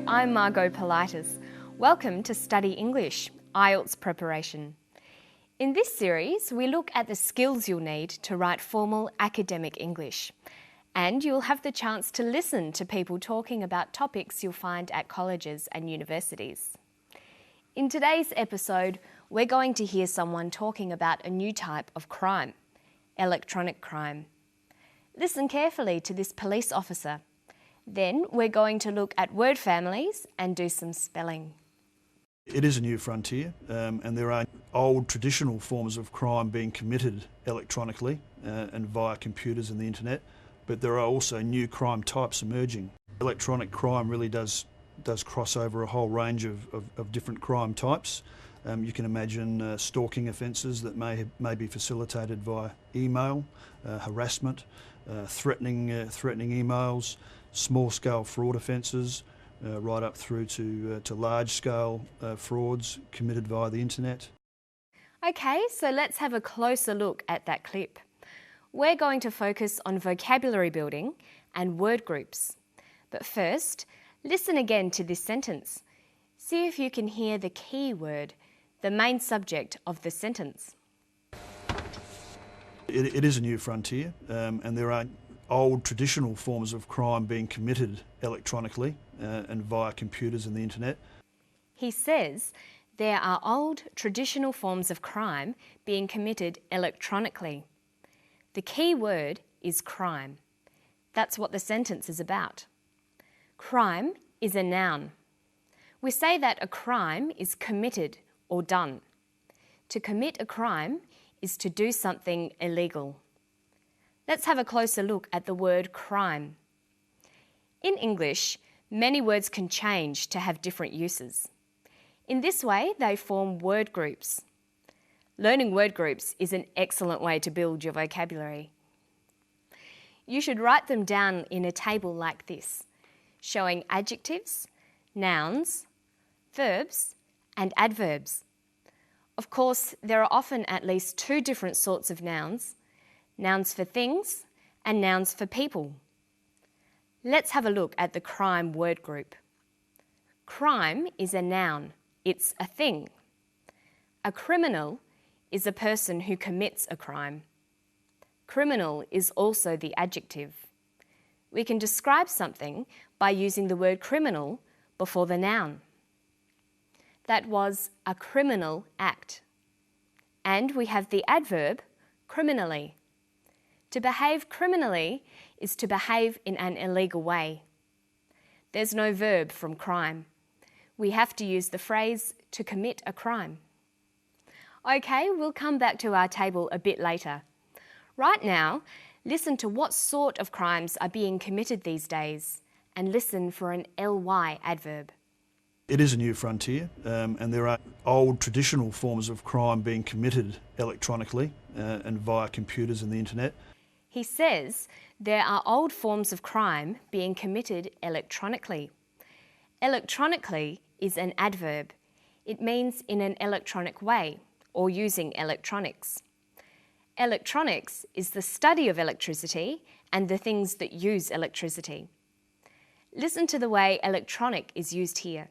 I'm Margot Politis. Welcome to Study English, IELTS preparation. In this series, we look at the skills you'll need to write formal academic English. And you'll have the chance to listen to people talking about topics you'll find at colleges and universities. In today's episode, we're going to hear someone talking about a new type of crime, electronic crime. Listen carefully to this police officer. Then we're going to look at word families and do some spelling. It is a new frontier, and there are old traditional forms of crime being committed electronically and via computers and the internet, but there are also new crime types emerging. Electronic crime really does cross over a whole range of different crime types. You can imagine stalking offences that may be facilitated via email, harassment, threatening emails, small-scale fraud offences, right up through to large-scale frauds committed via the internet. Okay, so let's have a closer look at that clip. We're going to focus on vocabulary building and word groups. But first, listen again to this sentence. See if you can hear the key word, the main subject of the sentence. It is a new frontier, and there are old traditional forms of crime being committed electronically and via computers and the internet. He says there are old traditional forms of crime being committed electronically. The key word is crime. That's what the sentence is about. Crime is a noun. We say that a crime is committed or done. To commit a crime is to do something illegal. Let's have a closer look at the word crime. In English, many words can change to have different uses. In this way, they form word groups. Learning word groups is an excellent way to build your vocabulary. You should write them down in a table like this, showing adjectives, nouns, verbs, and adverbs. Of course, there are often at least two different sorts of nouns for things and nouns for people. Let's have a look at the crime word group. Crime is a noun. It's a thing. A criminal is a person who commits a crime. Criminal is also the adjective. We can describe something by using the word criminal before the noun. That was a criminal act. And we have the adverb criminally. To behave criminally is to behave in an illegal way. There's no verb from crime. We have to use the phrase to commit a crime. Okay, we'll come back to our table a bit later. Right now, listen to what sort of crimes are being committed these days and listen for an ly adverb. It is a new frontier, and there are old traditional forms of crime being committed electronically and via computers and the internet. He says there are old forms of crime being committed electronically. Electronically is an adverb. It means in an electronic way or using electronics. Electronics is the study of electricity and the things that use electricity. Listen to the way electronic is used here.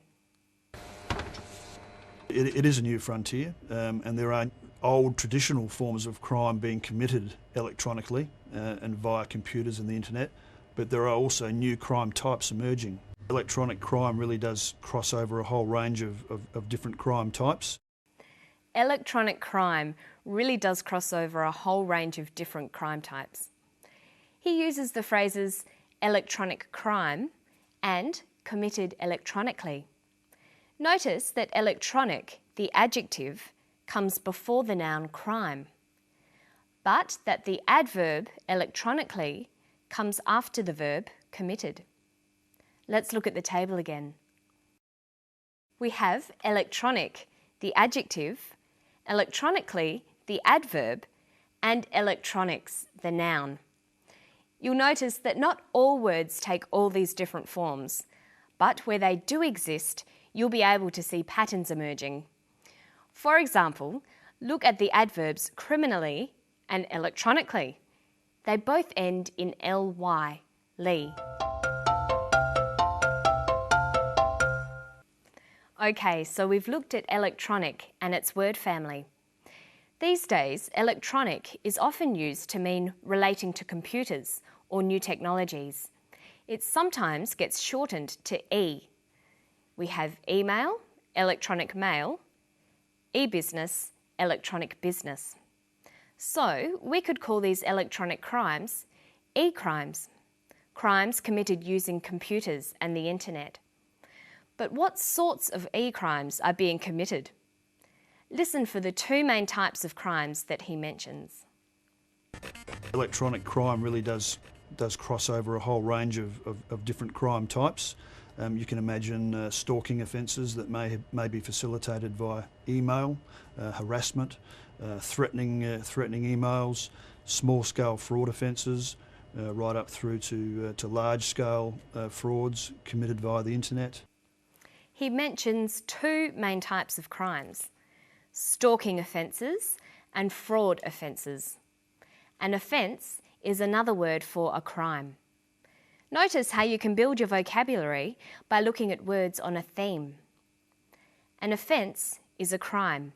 It is a new frontier, and there are old traditional forms of crime being committed electronically and via computers and the internet, but there are also new crime types emerging. Electronic crime really does cross over a whole range of different crime types. Electronic crime really does cross over a whole range of different crime types. He uses the phrases electronic crime and committed electronically. Notice that electronic, the adjective, comes before the noun crime, but that the adverb electronically comes after the verb committed. Let's look at the table again. We have electronic, the adjective, electronically, the adverb, and electronics, the noun. You'll notice that not all words take all these different forms, but where they do exist, you'll be able to see patterns emerging. For example, look at the adverbs criminally and electronically. They both end in ly, ly. Okay, so we've looked at electronic and its word family. These days, electronic is often used to mean relating to computers or new technologies. It sometimes gets shortened to E. We have email, electronic mail, e-business, electronic business. So we could call these electronic crimes e-crimes, crimes committed using computers and the internet. But what sorts of e-crimes are being committed? Listen for the two main types of crimes that he mentions. Electronic crime really does cross over a whole range of different crime types. You can imagine stalking offences that may be facilitated via email, harassment, threatening emails, small-scale fraud offences, right up through to large-scale frauds committed via the internet. He mentions two main types of crimes: stalking offences and fraud offences. An offence is another word for a crime. Notice how you can build your vocabulary by looking at words on a theme. An offence is a crime,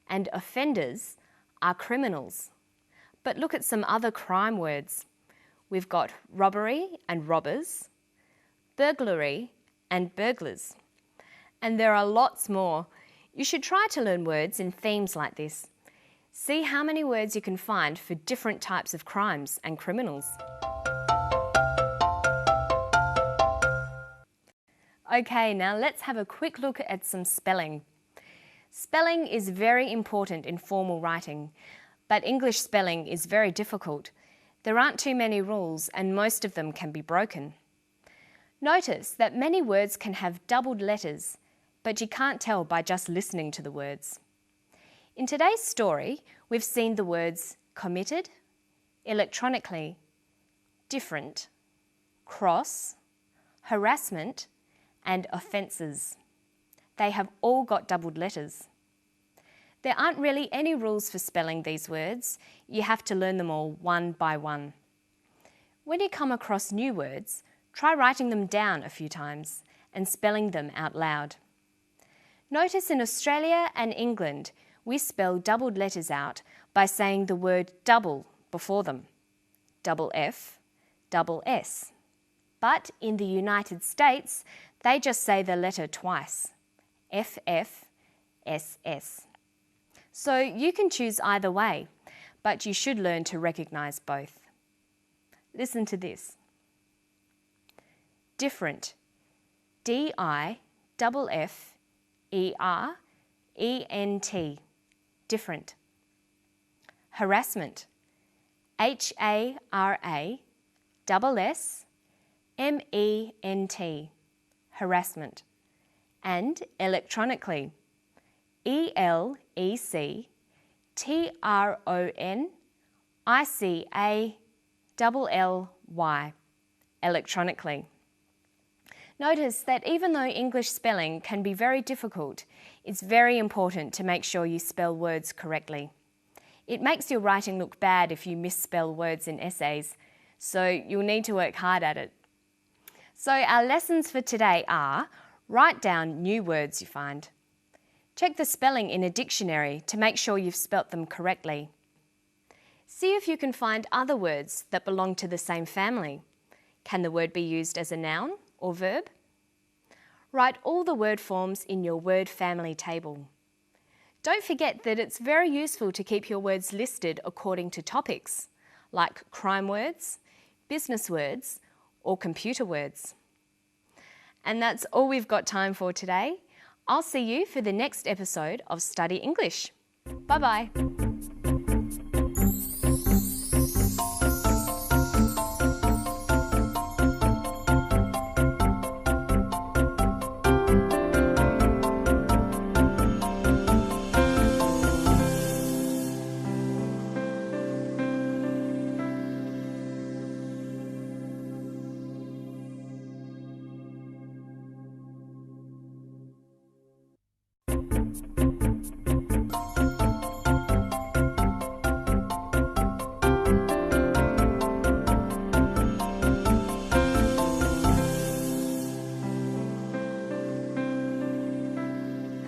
and offenders are criminals. But look at some other crime words. We've got robbery and robbers, burglary and burglars. And there are lots more. You should try to learn words in themes like this. See how many words you can find for different types of crimes and criminals. Okay, now let's have a quick look at some spelling. Spelling is very important in formal writing, but English spelling is very difficult. There aren't too many rules and most of them can be broken. Notice that many words can have doubled letters, but you can't tell by just listening to the words. In today's story, we've seen the words committed, electronically, different, cross, harassment, and offences. They have all got doubled letters. There aren't really any rules for spelling these words. You have to learn them all one by one. When you come across new words, try writing them down a few times and spelling them out loud. Notice in Australia and England, we spell doubled letters out by saying the word double before them. Double F, double S. But in the United States, they just say the letter twice. FF, SS. So you can choose either way, but you should learn to recognise both. Listen to this. Different. D-I-F-F-E-R-E-N-T. Different. Harassment. H-A-R-A-S-S-M-E-N-T. Harassment. And electronically. E-L-E-C-T-R-O-N-I-C-A-L-L-Y. Electronically. Notice that even though English spelling can be very difficult, it's very important to make sure you spell words correctly. It makes your writing look bad if you misspell words in essays, so you'll need to work hard at it. So our lessons for today are: write down new words you find. Check the spelling in a dictionary to make sure you've spelt them correctly. See if you can find other words that belong to the same family. Can the word be used as a noun or verb? Write all the word forms in your word family table. Don't forget that it's very useful to keep your words listed according to topics, like crime words, business words, or computer words. And that's all we've got time for today. I'll see you for the next episode of Study English. Bye-bye.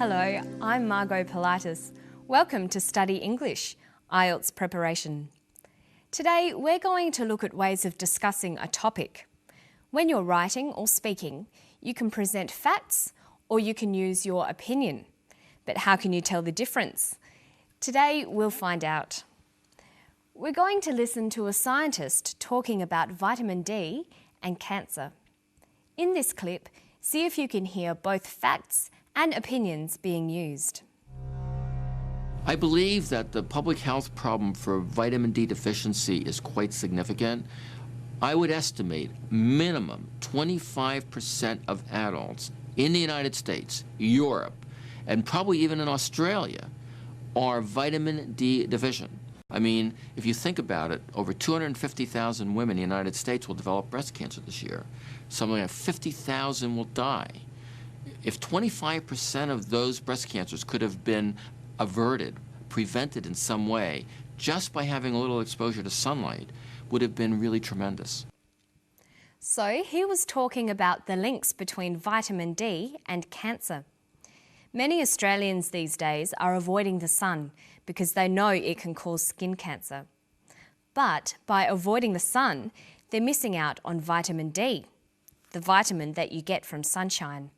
Hello, I'm Margot Politis. Welcome to Study English, IELTS preparation. Today we're going to look at ways of discussing a topic. When you're writing or speaking, you can present facts or you can use your opinion. But how can you tell the difference? Today we'll find out. We're going to listen to a scientist talking about vitamin D and cancer. In this clip, see if you can hear both facts and opinions being used. I believe that the public health problem for vitamin D deficiency is quite significant. I would estimate minimum 25% of adults in the United States, Europe, and probably even in Australia are vitamin D deficient. I mean, if you think about it, over 250,000 women in the United States will develop breast cancer this year. Something like 50,000 will die. If 25% of those breast cancers could have been averted, prevented in some way, just by having a little exposure to sunlight, would have been really tremendous. So he was talking about the links between vitamin D and cancer. Many Australians these days are avoiding the sun because they know it can cause skin cancer. But by avoiding the sun, they're missing out on vitamin D, the vitamin that you get from sunshine.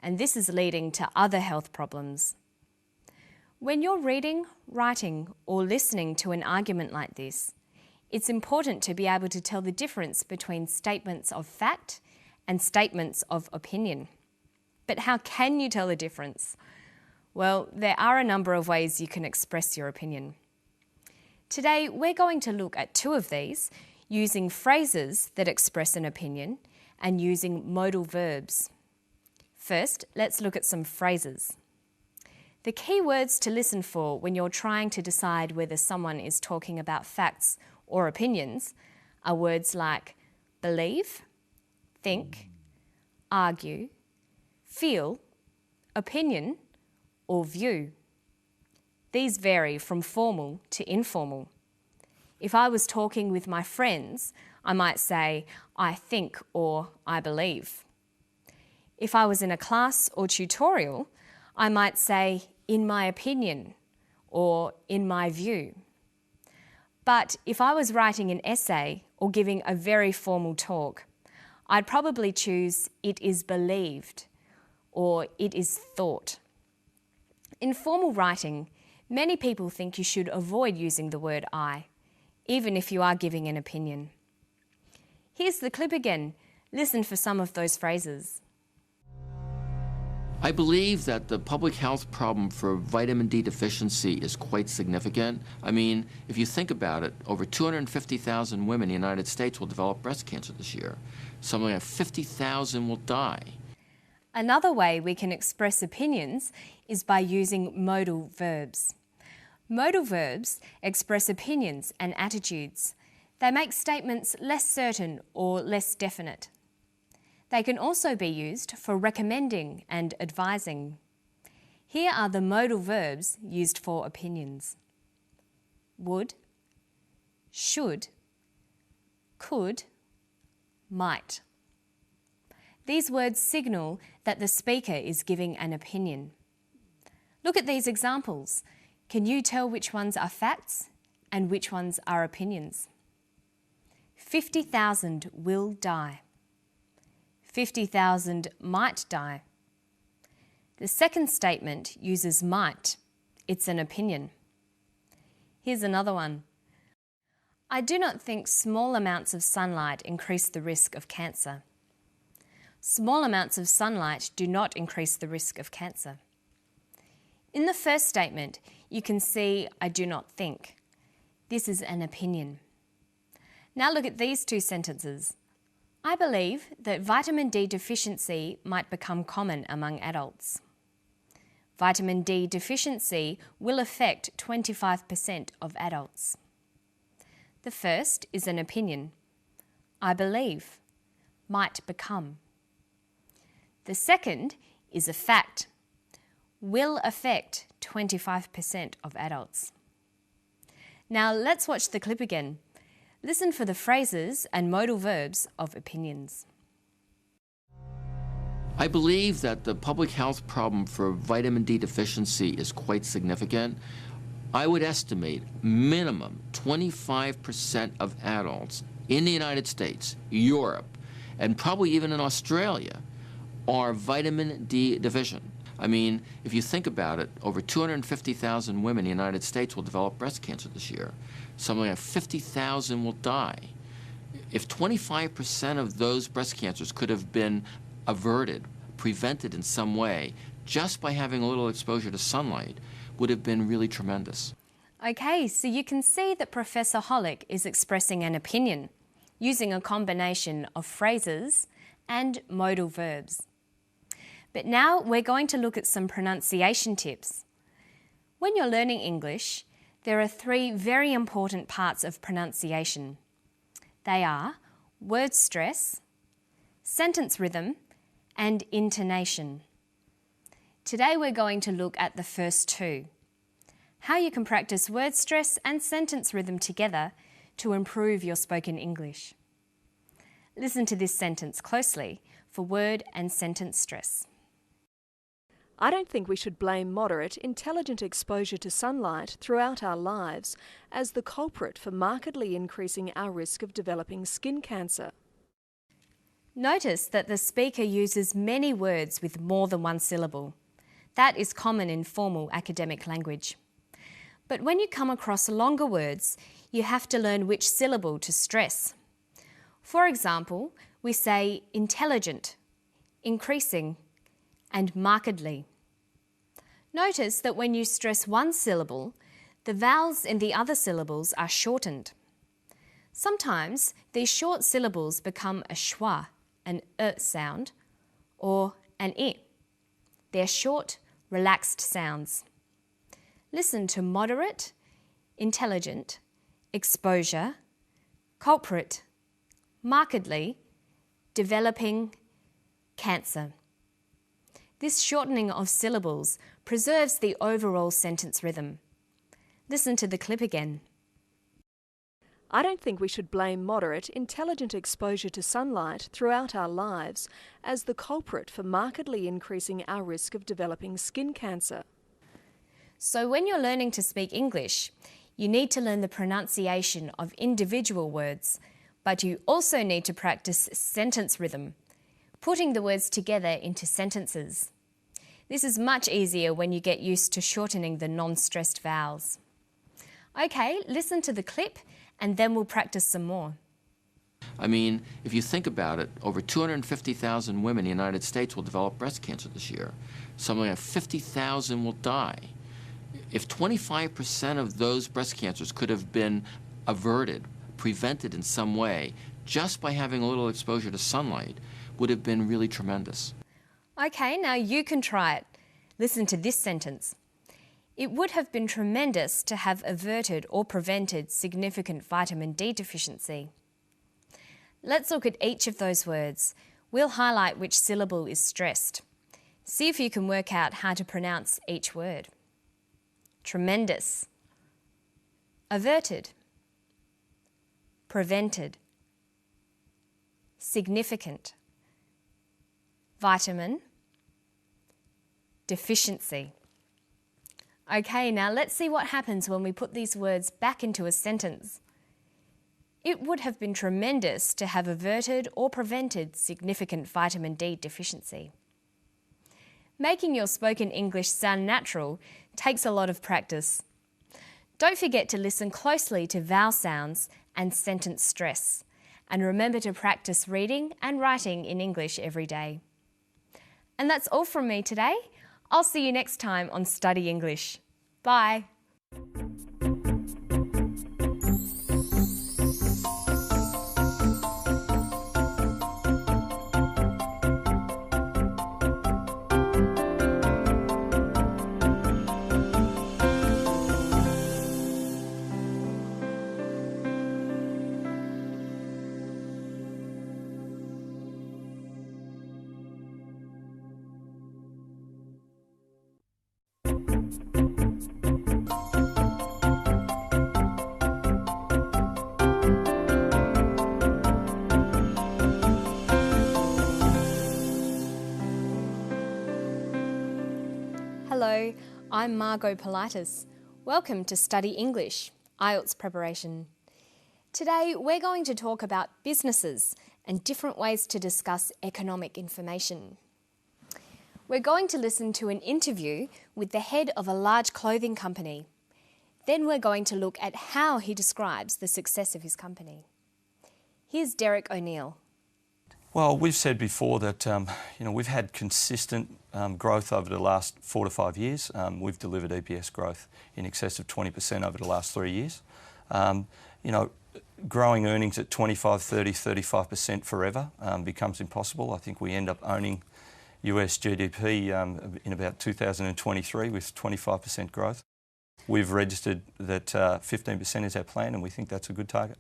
And this is leading to other health problems. When you're reading, writing, or listening to an argument like this, it's important to be able to tell the difference between statements of fact and statements of opinion. But how can you tell the difference? Well, there are a number of ways you can express your opinion. Today, we're going to look at two of these, using phrases that express an opinion and using modal verbs. First, let's look at some phrases. The key words to listen for when you're trying to decide whether someone is talking about facts or opinions are words like believe, think, argue, feel, opinion, or view. These vary from formal to informal. If I was talking with my friends, I might say, I think or I believe. If I was in a class or tutorial, I might say, in my opinion, or in my view. But if I was writing an essay or giving a very formal talk, I'd probably choose, it is believed, or it is thought. In formal writing, many people think you should avoid using the word I, even if you are giving an opinion. Here's the clip again. Listen for some of those phrases. I believe that the public health problem for vitamin D deficiency is quite significant. I mean, if you think about it, over 250,000 women in the United States will develop breast cancer this year. Something like 50,000 will die. Another way we can express opinions is by using modal verbs. Modal verbs express opinions and attitudes. They make statements less certain or less definite. They can also be used for recommending and advising. Here are the modal verbs used for opinions. Would, should, could, might. These words signal that the speaker is giving an opinion. Look at these examples. Can you tell which ones are facts and which ones are opinions? 50,000 will die. 50,000 might die. The second statement uses might. It's an opinion. Here's another one. I do not think small amounts of sunlight increase the risk of cancer. Small amounts of sunlight do not increase the risk of cancer. In the first statement, you can see I do not think. This is an opinion. Now look at these two sentences. I believe that vitamin D deficiency might become common among adults. Vitamin D deficiency will affect 25% of adults. The first is an opinion. I believe, might become. The second is a fact. Will affect 25% of adults. Now let's watch the clip again. Listen for the phrases and modal verbs of opinions. I believe that the public health problem for vitamin D deficiency is quite significant. I would estimate minimum 25% of adults in the United States, Europe, and probably even in Australia are vitamin D deficient. I mean, if you think about it, over 250,000 women in the United States will develop breast cancer this year. Something like 50,000 will die. If 25% of those breast cancers could have been averted, prevented in some way, just by having a little exposure to sunlight, would have been really tremendous. Okay, so you can see that Professor Hollick is expressing an opinion using a combination of phrases and modal verbs. But now we're going to look at some pronunciation tips. When you're learning English, there are three very important parts of pronunciation. They are word stress, sentence rhythm, and intonation. Today we're going to look at the first two, how you can practice word stress and sentence rhythm together to improve your spoken English. Listen to this sentence closely for word and sentence stress. I don't think we should blame moderate, intelligent exposure to sunlight throughout our lives as the culprit for markedly increasing our risk of developing skin cancer. Notice that the speaker uses many words with more than one syllable. That is common in formal academic language. But when you come across longer words, you have to learn which syllable to stress. For example, we say intelligent, increasing, and markedly. Notice that when you stress one syllable, the vowels in the other syllables are shortened. Sometimes these short syllables become a schwa, an sound, or an I. They're short, relaxed sounds. Listen to moderate, intelligent, exposure, culprit, markedly, developing, cancer. This shortening of syllables preserves the overall sentence rhythm. Listen to the clip again. I don't think we should blame moderate, intelligent exposure to sunlight throughout our lives as the culprit for markedly increasing our risk of developing skin cancer. So when you're learning to speak English, you need to learn the pronunciation of individual words, but you also need to practice sentence rhythm, putting the words together into sentences. This is much easier when you get used to shortening the non-stressed vowels. Okay, listen to the clip and then we'll practice some more. I mean, if you think about it, over 250,000 women in the United States will develop breast cancer this year. Something like 50,000 will die. If 25% of those breast cancers could have been averted, prevented in some way, just by having a little exposure to sunlight, would have been really tremendous. Okay, now you can try it. Listen to this sentence. It would have been tremendous to have averted or prevented significant vitamin D deficiency. Let's look at each of those words. We'll highlight which syllable is stressed. See if you can work out how to pronounce each word. Tremendous, averted, prevented, significant, vitamin, deficiency. Okay, now let's see what happens when we put these words back into a sentence. It would have been tremendous to have averted or prevented significant vitamin D deficiency. Making your spoken English sound natural takes a lot of practice. Don't forget to listen closely to vowel sounds and sentence stress, and remember to practice reading and writing in English every day. And that's all from me today. I'll see you next time on Study English. Bye. I'm Margot Politis. Welcome to Study English, IELTS preparation. Today we're going to talk about businesses and different ways to discuss economic information. We're going to listen to an interview with the head of a large clothing company. Then we're going to look at how he describes the success of his company. Here's Derek O'Neill. Well, we've said before that we've had consistent growth over the last 4 to 5 years. We've delivered EPS growth in excess of 20% over the last 3 years. Growing earnings at 25, 30, 35% forever becomes impossible. I think we end up owning US GDP in about 2023 with 25% growth. We've registered that 15% is our plan, and we think that's a good target.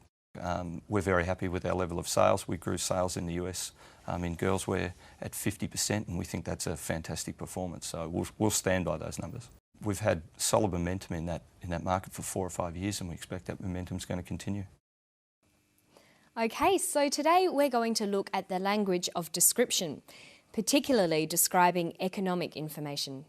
We're very happy with our level of sales. We grew sales in the US in girls wear at 50%, and we think that's a fantastic performance. So we'll stand by those numbers. We've had solid momentum in that market for 4 or 5 years, and we expect that momentum's going to continue. Okay, so today we're going to look at the language of description, particularly describing economic information.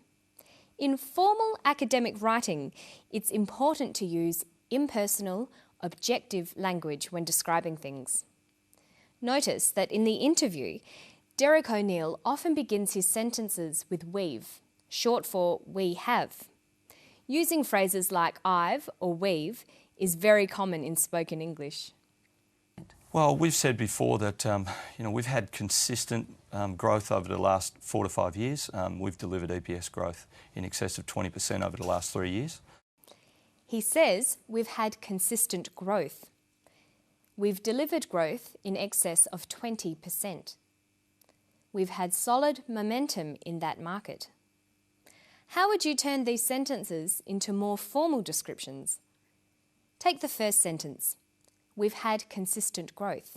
In formal academic writing, it's important to use impersonal, objective language when describing things. Notice that in the interview, Derek O'Neill often begins his sentences with we've, short for we have. Using phrases like I've or we've is very common in spoken English. Well, we've said before that we've had consistent growth over the last 4 to 5 years. We've delivered EPS growth in excess of 20% over the last 3 years. He says we've had consistent growth. We've delivered growth in excess of 20%. We've had solid momentum in that market. How would you turn these sentences into more formal descriptions? Take the first sentence. We've had consistent growth.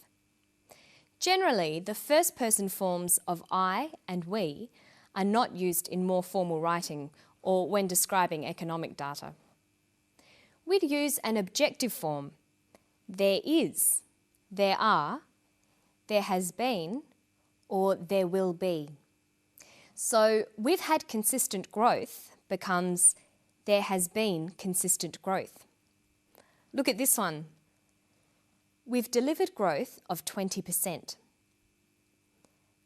Generally, the first person forms of I and we are not used in more formal writing or when describing economic data. We'd use an objective form. There is, there are, there has been, or there will be. So we've had consistent growth becomes there has been consistent growth. Look at this one. We've delivered growth of 20%.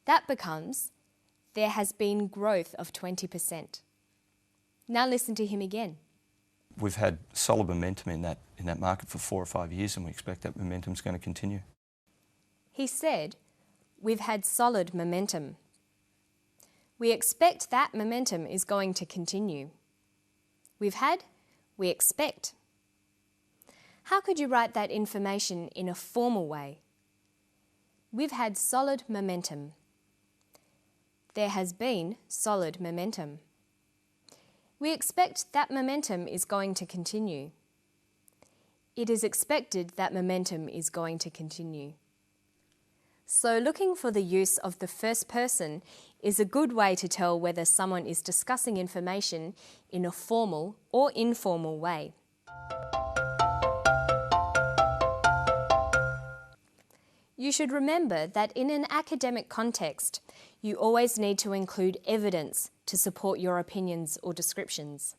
That becomes there has been growth of 20%. Now listen to him again. We've had solid momentum in that market for 4 or 5 years, and we expect that momentum's going to continue. He said, we've had solid momentum. We expect that momentum is going to continue. We've had, we expect. How could you write that information in a formal way? We've had solid momentum. There has been solid momentum. We expect that momentum is going to continue. It is expected that momentum is going to continue. So looking for the use of the first person is a good way to tell whether someone is discussing information in a formal or informal way. You should remember that in an academic context, you always need to include evidence to support your opinions or descriptions.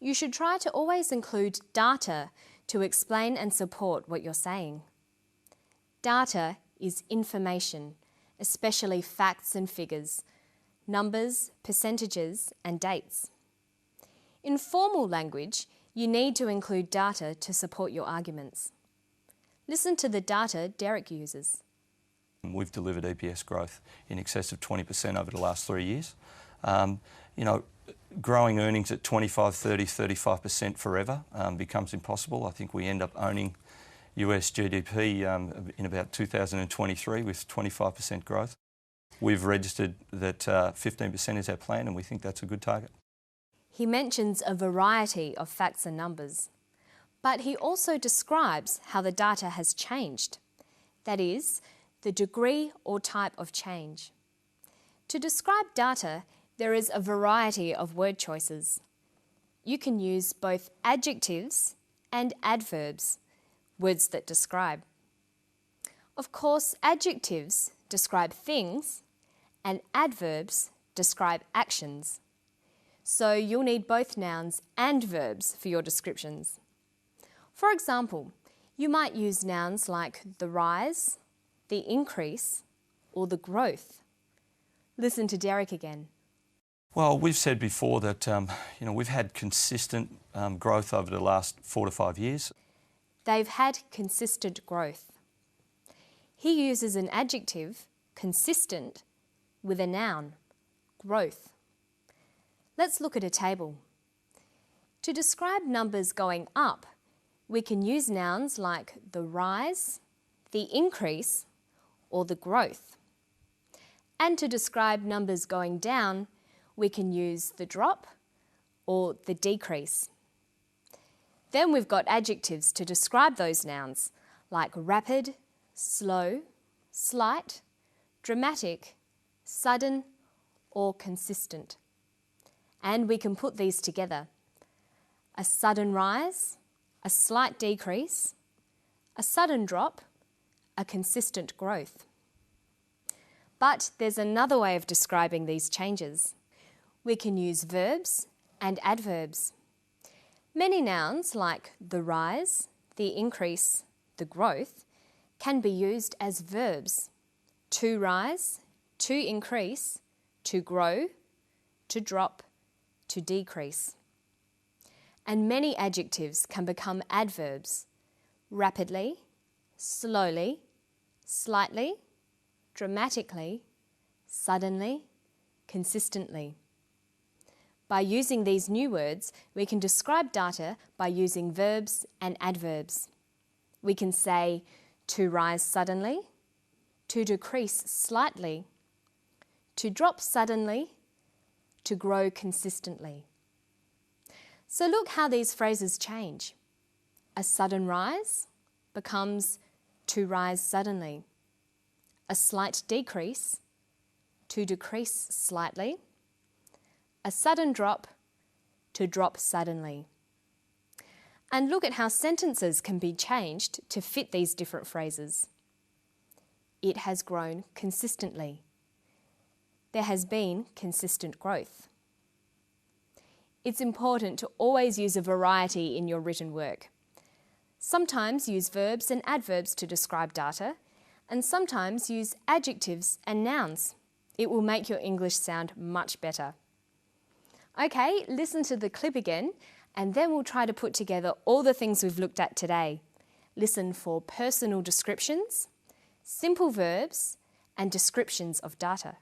You should try to always include data to explain and support what you're saying. Data is information, especially facts and figures, numbers, percentages, and dates. In formal language, you need to include data to support your arguments. Listen to the data Derek uses. We've delivered EPS growth in excess of 20% over the last 3 years. Growing earnings at 25, 30, 35% forever becomes impossible. I think we end up owning US GDP in about 2023 with 25% growth. We've registered that 15% is our plan, and we think that's a good target. He mentions a variety of facts and numbers, but he also describes how the data has changed. That is, the degree or type of change. To describe data, there is a variety of word choices. You can use both adjectives and adverbs, words that describe. Of course, adjectives describe things and adverbs describe actions. so you'll need both nouns and verbs for your descriptions. For example, you might use nouns like the rise, the increase, or the growth. Listen to Derek again. Well, we've said before that we've had consistent growth over the last 4 to 5 years. They've had consistent growth. He uses an adjective, consistent, with a noun, growth. Let's look at a table. To describe numbers going up, we can use nouns like the rise, the increase, or the growth. And to describe numbers going down, we can use the drop or the decrease. Then we've got adjectives to describe those nouns, like rapid, slow, slight, dramatic, sudden, or consistent. And we can put these together. A sudden rise, a slight decrease, a sudden drop, a consistent growth. But there's another way of describing these changes. We can use verbs and adverbs. Many nouns like the rise, the increase, the growth can be used as verbs. To rise, to increase, to grow, to drop, to decrease. And many adjectives can become adverbs. Rapidly, slowly, slightly, dramatically, suddenly, consistently. By using these new words, we can describe data by using verbs and adverbs. We can say to rise suddenly, to decrease slightly, to drop suddenly, to grow consistently. So look how these phrases change. A sudden rise becomes to rise suddenly. A slight decrease, to decrease slightly. A sudden drop, to drop suddenly. And look at how sentences can be changed to fit these different phrases. It has grown consistently. There has been consistent growth. It's important to always use a variety in your written work. Sometimes use verbs and adverbs to describe data, and sometimes use adjectives and nouns. It will make your English sound much better. Okay, listen to the clip again, and then we'll try to put together all the things we've looked at today. Listen for personal descriptions, simple verbs, and descriptions of data.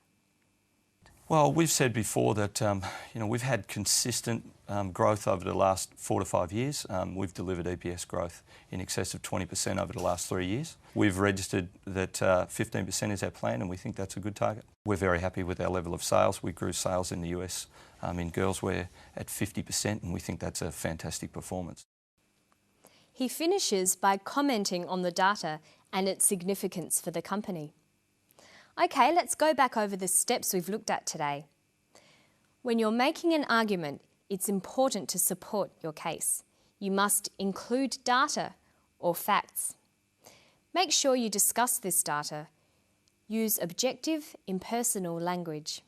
Well, we've said before that we've had consistent growth over the last 4 to 5 years. We've delivered EPS growth in excess of 20% over the last 3 years. We've registered that 15% is our plan, and we think that's a good target. We're very happy with our level of sales. We grew sales in the US in girls wear at 50%, and we think that's a fantastic performance. He finishes by commenting on the data and its significance for the company. Okay, let's go back over the steps we've looked at today. When you're making an argument, it's important to support your case. You must include data or facts. Make sure you discuss this data. Use objective, impersonal language.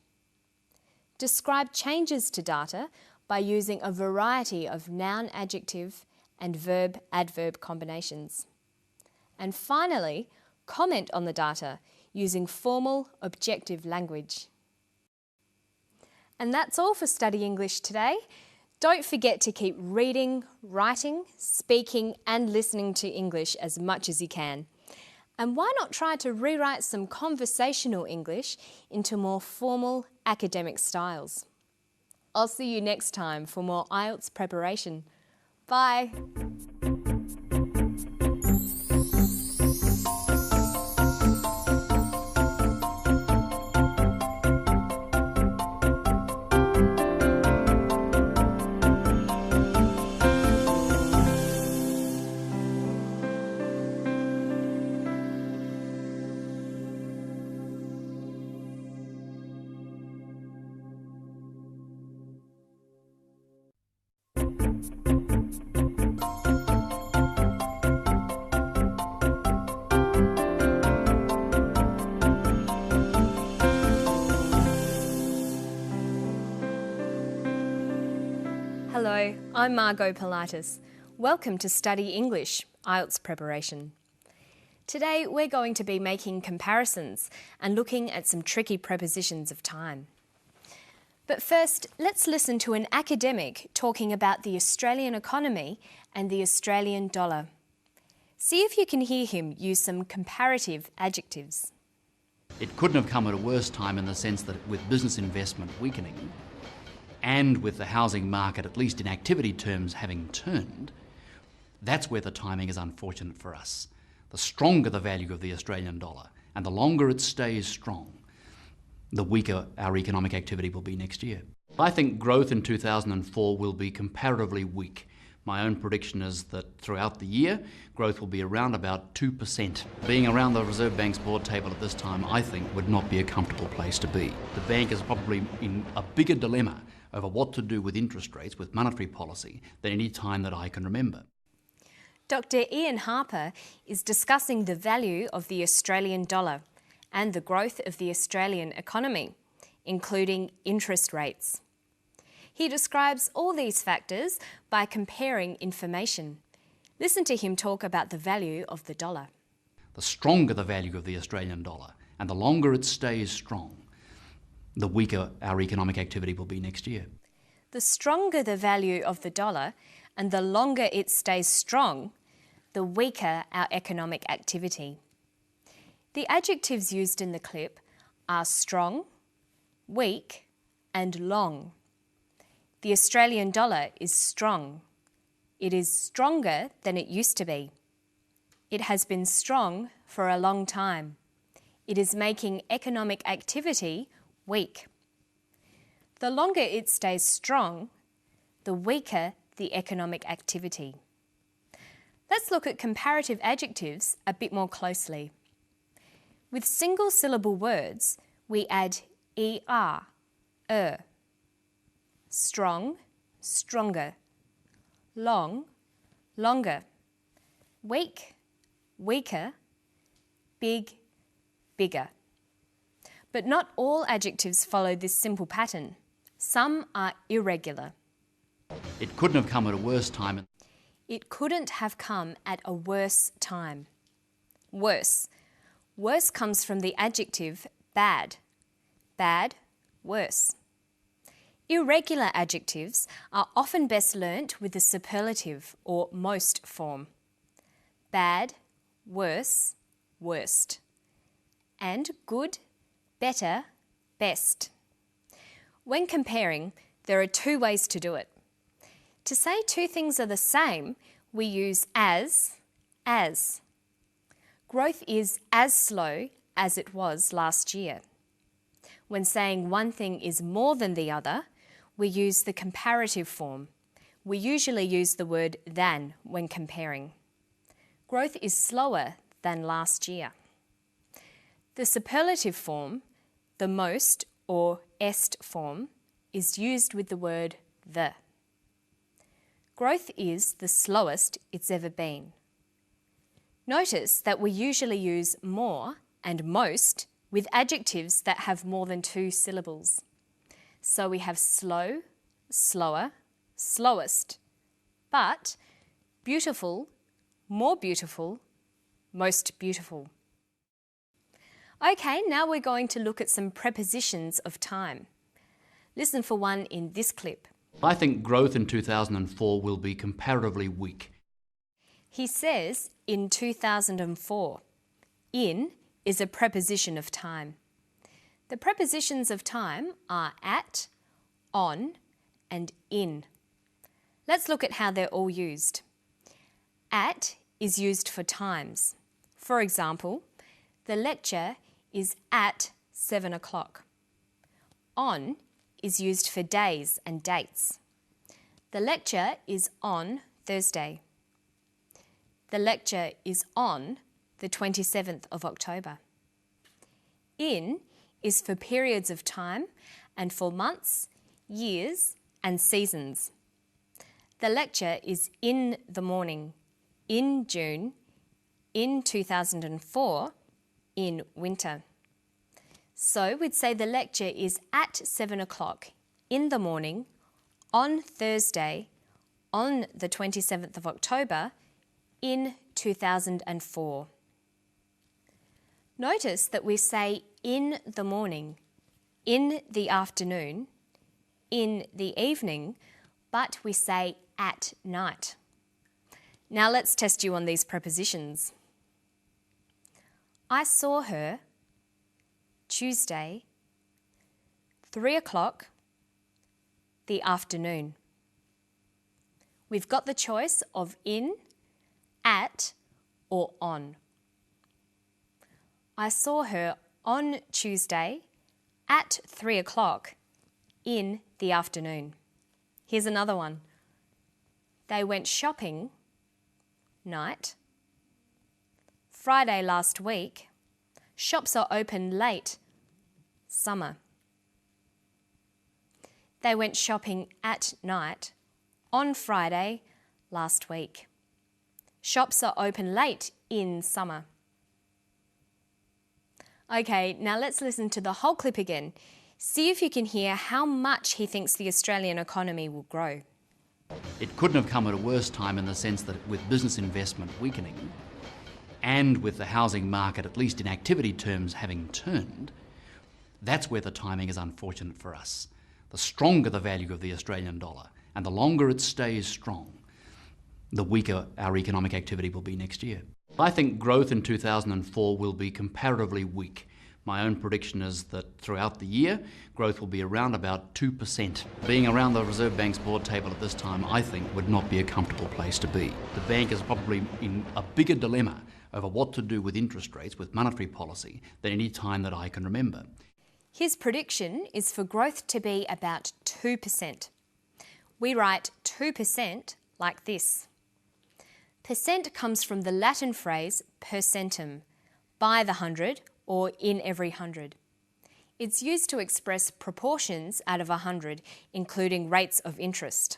Describe changes to data by using a variety of noun, adjective, and verb, adverb combinations. And finally, comment on the data using formal, objective language. And that's all for Study English today. Don't forget to keep reading, writing, speaking and listening to English as much as you can. And why not try to rewrite some conversational English into more formal academic styles? I'll see you next time for more IELTS preparation. Bye. Hello, I'm Margot Pilatus. Welcome to Study English, IELTS preparation. Today we're going to be making comparisons and looking at some tricky prepositions of time. But first, let's listen to an academic talking about the Australian economy and the Australian dollar. See if you can hear him use some comparative adjectives. It couldn't have come at a worse time in the sense that with business investment weakening and with the housing market, at least in activity terms, having turned, that's where the timing is unfortunate for us. The stronger the value of the Australian dollar and the longer it stays strong, the weaker our economic activity will be next year. I think growth in 2004 will be comparatively weak. My own prediction is that throughout the year, growth will be around about 2%. Being around the Reserve Bank's board table at this time, I think, would not be a comfortable place to be. The bank is probably in a bigger dilemma over what to do with interest rates, with monetary policy, than any time that I can remember. Dr. Ian Harper is discussing the value of the Australian dollar and the growth of the Australian economy, including interest rates. He describes all these factors by comparing information. Listen to him talk about the value of the dollar. The stronger the value of the Australian dollar and the longer it stays strong, the weaker our economic activity will be next year. The stronger the value of the dollar and the longer it stays strong, the weaker our economic activity. The adjectives used in the clip are strong, weak, and long. The Australian dollar is strong. It is stronger than it used to be. It has been strong for a long time. It is making economic activity weak. The longer it stays strong, the weaker the economic activity. Let's look at comparative adjectives a bit more closely. With single-syllable words, we add er. Strong, stronger. Long, longer. Weak, weaker. Big, bigger. But not all adjectives follow this simple pattern. Some are irregular. It couldn't have come at a worse time. It couldn't have come at a worse time. Worse. Worse comes from the adjective bad. Bad, worse. Irregular adjectives are often best learnt with the superlative or most form. Bad, worse, worst. And good, better, best. When comparing, there are two ways to do it. To say two things are the same, we use as. Growth is as slow as it was last year. When saying one thing is more than the other, we use the comparative form. We usually use the word than when comparing. Growth is slower than last year. The superlative form, the most or est form, is used with the word the. Growth is the slowest it's ever been. Notice that we usually use more and most with adjectives that have more than two syllables. So we have slow, slower, slowest, but beautiful, more beautiful, most beautiful. Okay, now we're going to look at some prepositions of time. Listen for one in this clip. I think growth in 2004 will be comparatively weak. He says in 2004. In is a preposition of time. The prepositions of time are at, on, and in. Let's look at how they're all used. At is used for times. For example, the lecture is at 7 o'clock. On is used for days and dates. The lecture is on Thursday. The lecture is on the 27th of October. In is for periods of time and for months, years and seasons. The lecture is in the morning, in June, in 2004, in winter. So we'd say the lecture is at 7 o'clock in the morning, on Thursday, on the 27th of October in 2004. Notice that we say in the morning, in the afternoon, in the evening, but we say at night. Now let's test you on these prepositions. I saw her Tuesday, 3 o'clock, the afternoon. We've got the choice of in, at, or on. I saw her on Tuesday at 3 o'clock in the afternoon. Here's another one. They went shopping night. Friday last week. Shops are open late. Summer. They went shopping at night on Friday last week. Shops are open late in summer. Okay, now let's listen to the whole clip again. See if you can hear how much he thinks the Australian economy will grow. It couldn't have come at a worse time in the sense that with business investment weakening and with the housing market, at least in activity terms, having turned, that's where the timing is unfortunate for us. The stronger the value of the Australian dollar and the longer it stays strong, the weaker our economic activity will be next year. I think growth in 2004 will be comparatively weak. My own prediction is that throughout the year, growth will be around about 2%. Being around the Reserve Bank's board table at this time, I think, would not be a comfortable place to be. The bank is probably in a bigger dilemma over what to do with interest rates, with monetary policy, than any time that I can remember. His prediction is for growth to be about 2%. We write 2% like this. Percent comes from the Latin phrase per centum, by the 100 or in every 100. It's used to express proportions out of 100, including rates of interest.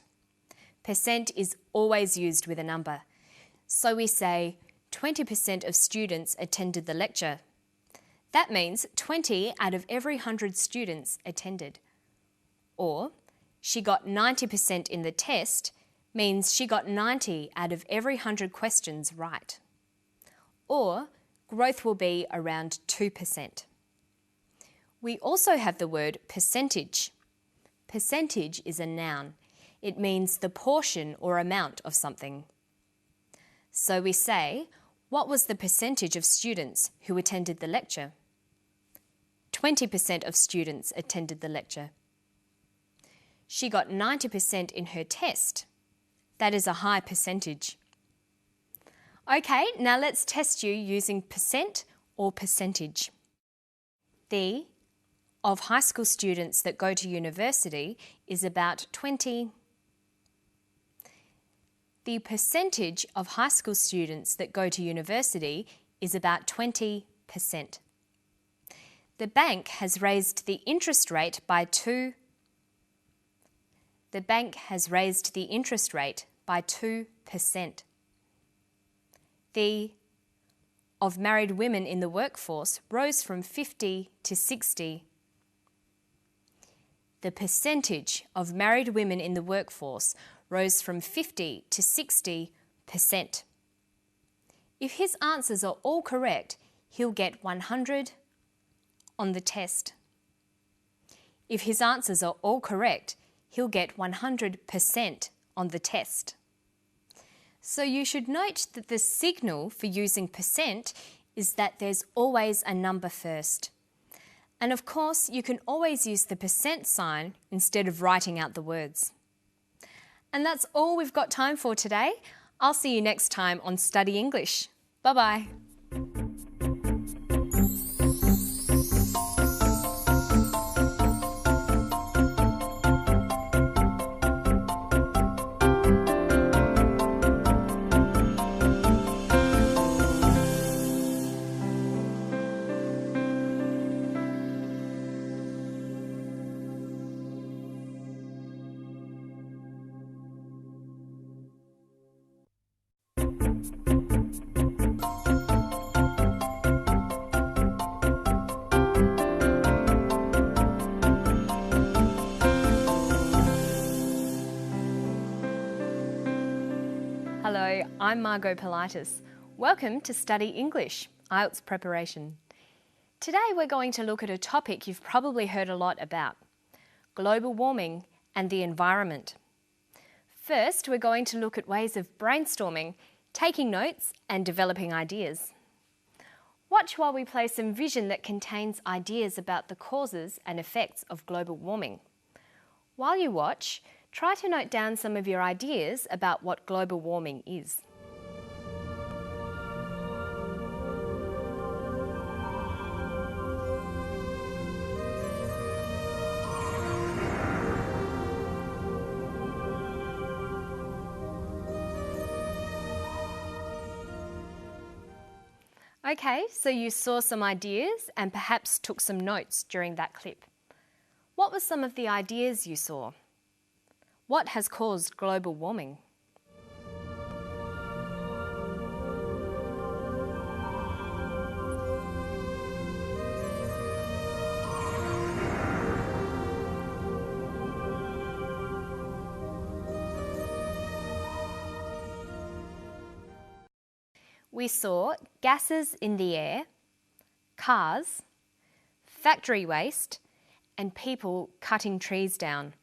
Percent is always used with a number. So we say 20% of students attended the lecture. That means 20 out of every 100 students attended. Or she got 90% in the test means she got 90 out of every 100 questions right. Or growth will be around 2%. We also have the word percentage. Percentage is a noun. It means the portion or amount of something. So we say, what was the percentage of students who attended the lecture? 20% of students attended the lecture. She got 90% in her test. That is a high percentage. Okay, now let's test you using percent or percentage. The of high school students that go to university is about 20. The percentage of high school students that go to university is about 20%. The bank has raised the interest rate by 2%. The bank has raised the interest rate by 2%. The of married women in the workforce rose from 50 to 60. The percentage of married women in the workforce rose from 50 to 60%. If his answers are all correct, he'll get 100 on the test. If his answers are all correct, he'll get 100% on the test. So you should note that the signal for using percent is that there's always a number first. And of course, you can always use the percent sign instead of writing out the words. And that's all we've got time for today. I'll see you next time on Study English. Bye-bye. Hello, I'm Margot Politis. Welcome to Study English, IELTS preparation. Today we're going to look at a topic you've probably heard a lot about, global warming and the environment. First, we're going to look at ways of brainstorming, taking notes and developing ideas. Watch while we play some vision that contains ideas about the causes and effects of global warming. While you watch, try to note down some of your ideas about what global warming is. Okay, so you saw some ideas and perhaps took some notes during that clip. What were some of the ideas you saw? What has caused global warming? We saw gases in the air, cars, factory waste, and people cutting trees down.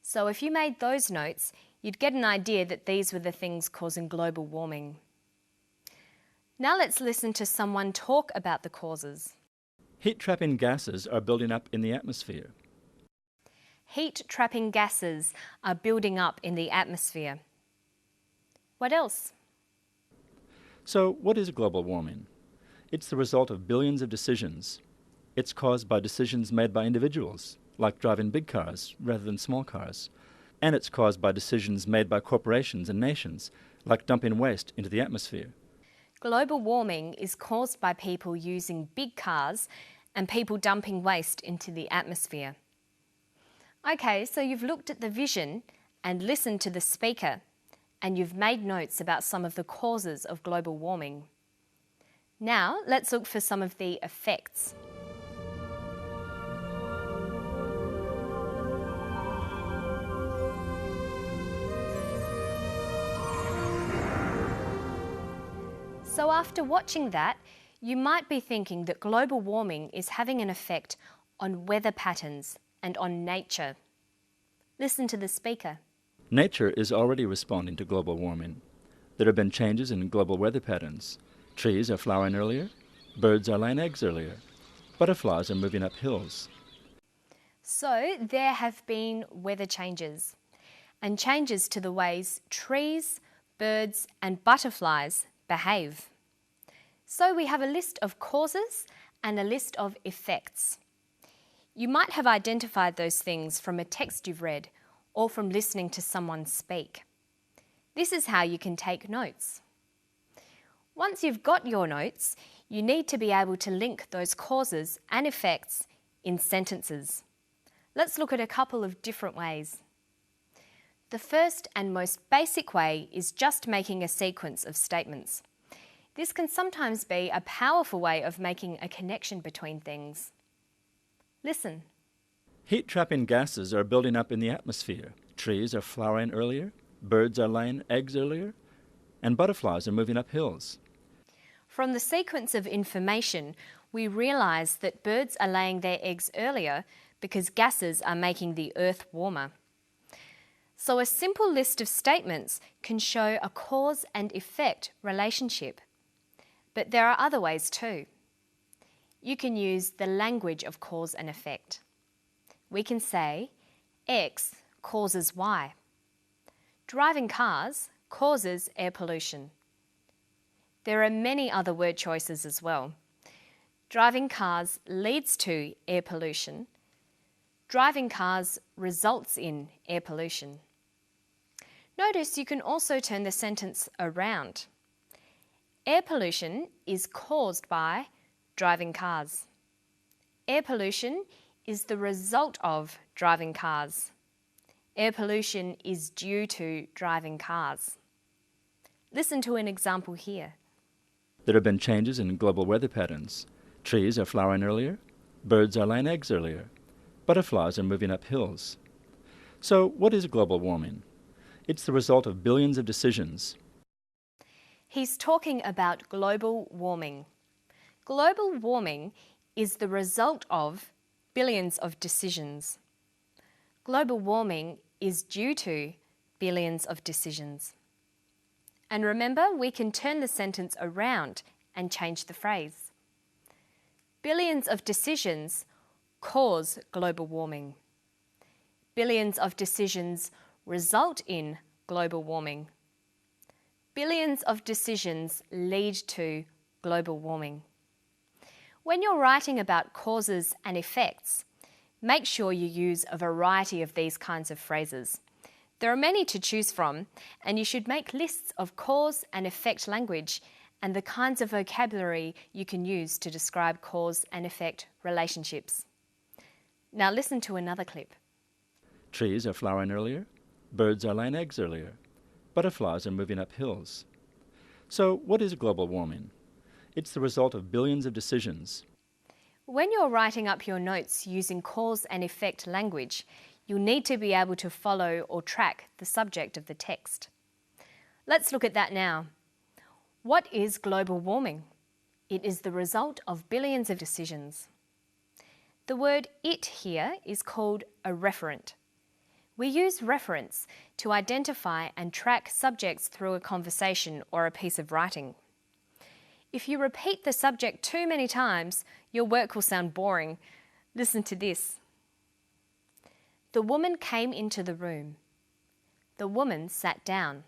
So if you made those notes, you'd get an idea that these were the things causing global warming. Now let's listen to someone talk about the causes. Heat-trapping gases are building up in the atmosphere. Heat-trapping gases are building up in the atmosphere. What else? So what is global warming? It's the result of billions of decisions. It's caused by decisions made by individuals, like driving big cars rather than small cars. And it's caused by decisions made by corporations and nations, like dumping waste into the atmosphere. Global warming is caused by people using big cars and people dumping waste into the atmosphere. Okay, so you've looked at the vision and listened to the speaker, and you've made notes about some of the causes of global warming. Now, let's look for some of the effects. So after watching that, you might be thinking that global warming is having an effect on weather patterns and on nature. Listen to the speaker. Nature is already responding to global warming. There have been changes in global weather patterns. Trees are flowering earlier, birds are laying eggs earlier, butterflies are moving up hills. So there have been weather changes and changes to the ways trees, birds and butterflies behave. So we have a list of causes and a list of effects. You might have identified those things from a text you've read or from listening to someone speak. This is how you can take notes. Once you've got your notes, you need to be able to link those causes and effects in sentences. Let's look at a couple of different ways. The first and most basic way is just making a sequence of statements. This can sometimes be a powerful way of making a connection between things. Listen. Heat-trapping gases are building up in the atmosphere. Trees are flowering earlier, birds are laying eggs earlier, and butterflies are moving up hills. From the sequence of information, we realise that birds are laying their eggs earlier because gases are making the earth warmer. So a simple list of statements can show a cause and effect relationship. But there are other ways too. You can use the language of cause and effect. We can say, X causes Y. Driving cars causes air pollution. There are many other word choices as well. Driving cars leads to air pollution. Driving cars results in air pollution. Notice you can also turn the sentence around. Air pollution is caused by driving cars. Air pollution is the result of driving cars. Air pollution is due to driving cars. Listen to an example here. There have been changes in global weather patterns. Trees are flowering earlier, birds are laying eggs earlier, butterflies are moving up hills. So what is global warming? It's the result of billions of decisions. He's talking about global warming. Global warming is the result of billions of decisions. Global warming is due to billions of decisions. And remember, we can turn the sentence around and change the phrase. Billions of decisions cause global warming. Billions of decisions result in global warming. Billions of decisions lead to global warming. When you're writing about causes and effects, make sure you use a variety of these kinds of phrases. There are many to choose from, and you should make lists of cause and effect language and the kinds of vocabulary you can use to describe cause and effect relationships. Now listen to another clip. Trees are flowering earlier. Birds are laying eggs earlier. Butterflies are moving up hills. So what is global warming? It's the result of billions of decisions. When you're writing up your notes using cause and effect language, you'll need to be able to follow or track the subject of the text. Let's look at that now. What is global warming? It is the result of billions of decisions. The word it here is called a referent. We use referents to identify and track subjects through a conversation or a piece of writing. If you repeat the subject too many times, your work will sound boring. Listen to this. The woman came into the room. The woman sat down.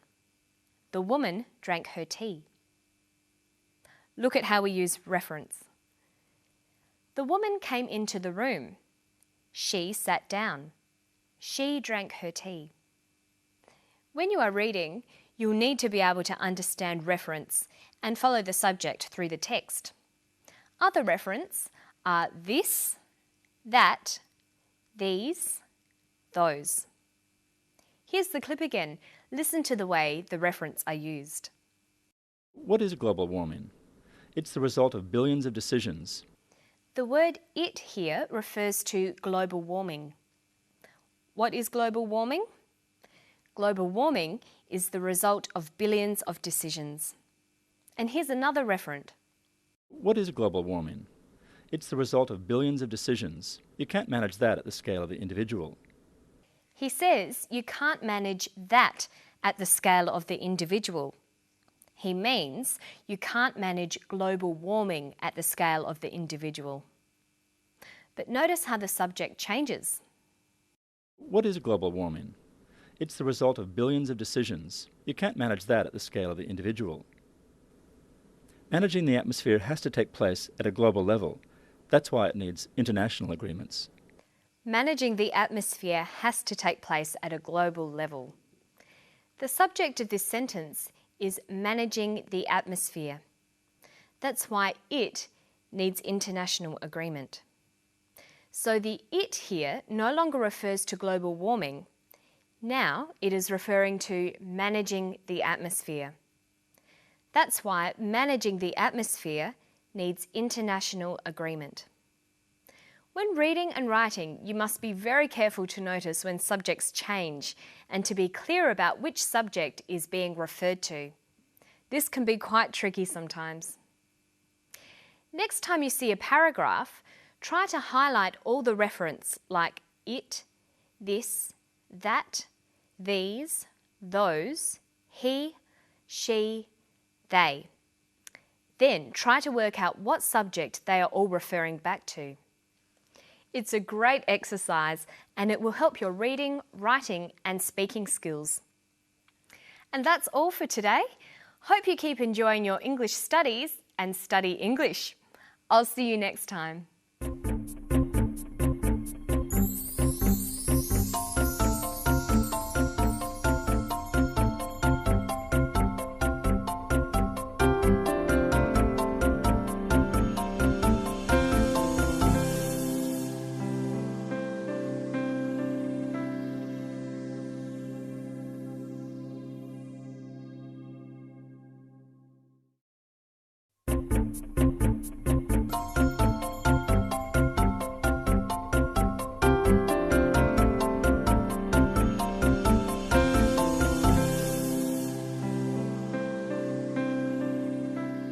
The woman drank her tea. Look at how we use reference. The woman came into the room. She sat down. She drank her tea. When you are reading, you'll need to be able to understand reference and follow the subject through the text. Other referents are this, that, these, those. Here's the clip again. Listen to the way the referents are used. What is global warming? It's the result of billions of decisions. The word it here refers to global warming. What is global warming? Global warming is the result of billions of decisions. And here's another referent. What is global warming? It's the result of billions of decisions. You can't manage that at the scale of the individual. He says you can't manage that at the scale of the individual. He means you can't manage global warming at the scale of the individual. But notice how the subject changes. What is global warming? It's the result of billions of decisions. You can't manage that at the scale of the individual. Managing the atmosphere has to take place at a global level. That's why it needs international agreements. Managing the atmosphere has to take place at a global level. The subject of this sentence is managing the atmosphere. That's why it needs international agreement. So the it here no longer refers to global warming. Now it is referring to managing the atmosphere. That's why managing the atmosphere needs international agreement. When reading and writing, you must be very careful to notice when subjects change and to be clear about which subject is being referred to. This can be quite tricky sometimes. Next time you see a paragraph, try to highlight all the referents like it, this, that, these, those, he, she, they. Then try to work out what subject they are all referring back to. It's a great exercise and it will help your reading, writing and speaking skills. And that's all for today. Hope you keep enjoying your English studies and study English. I'll see you next time.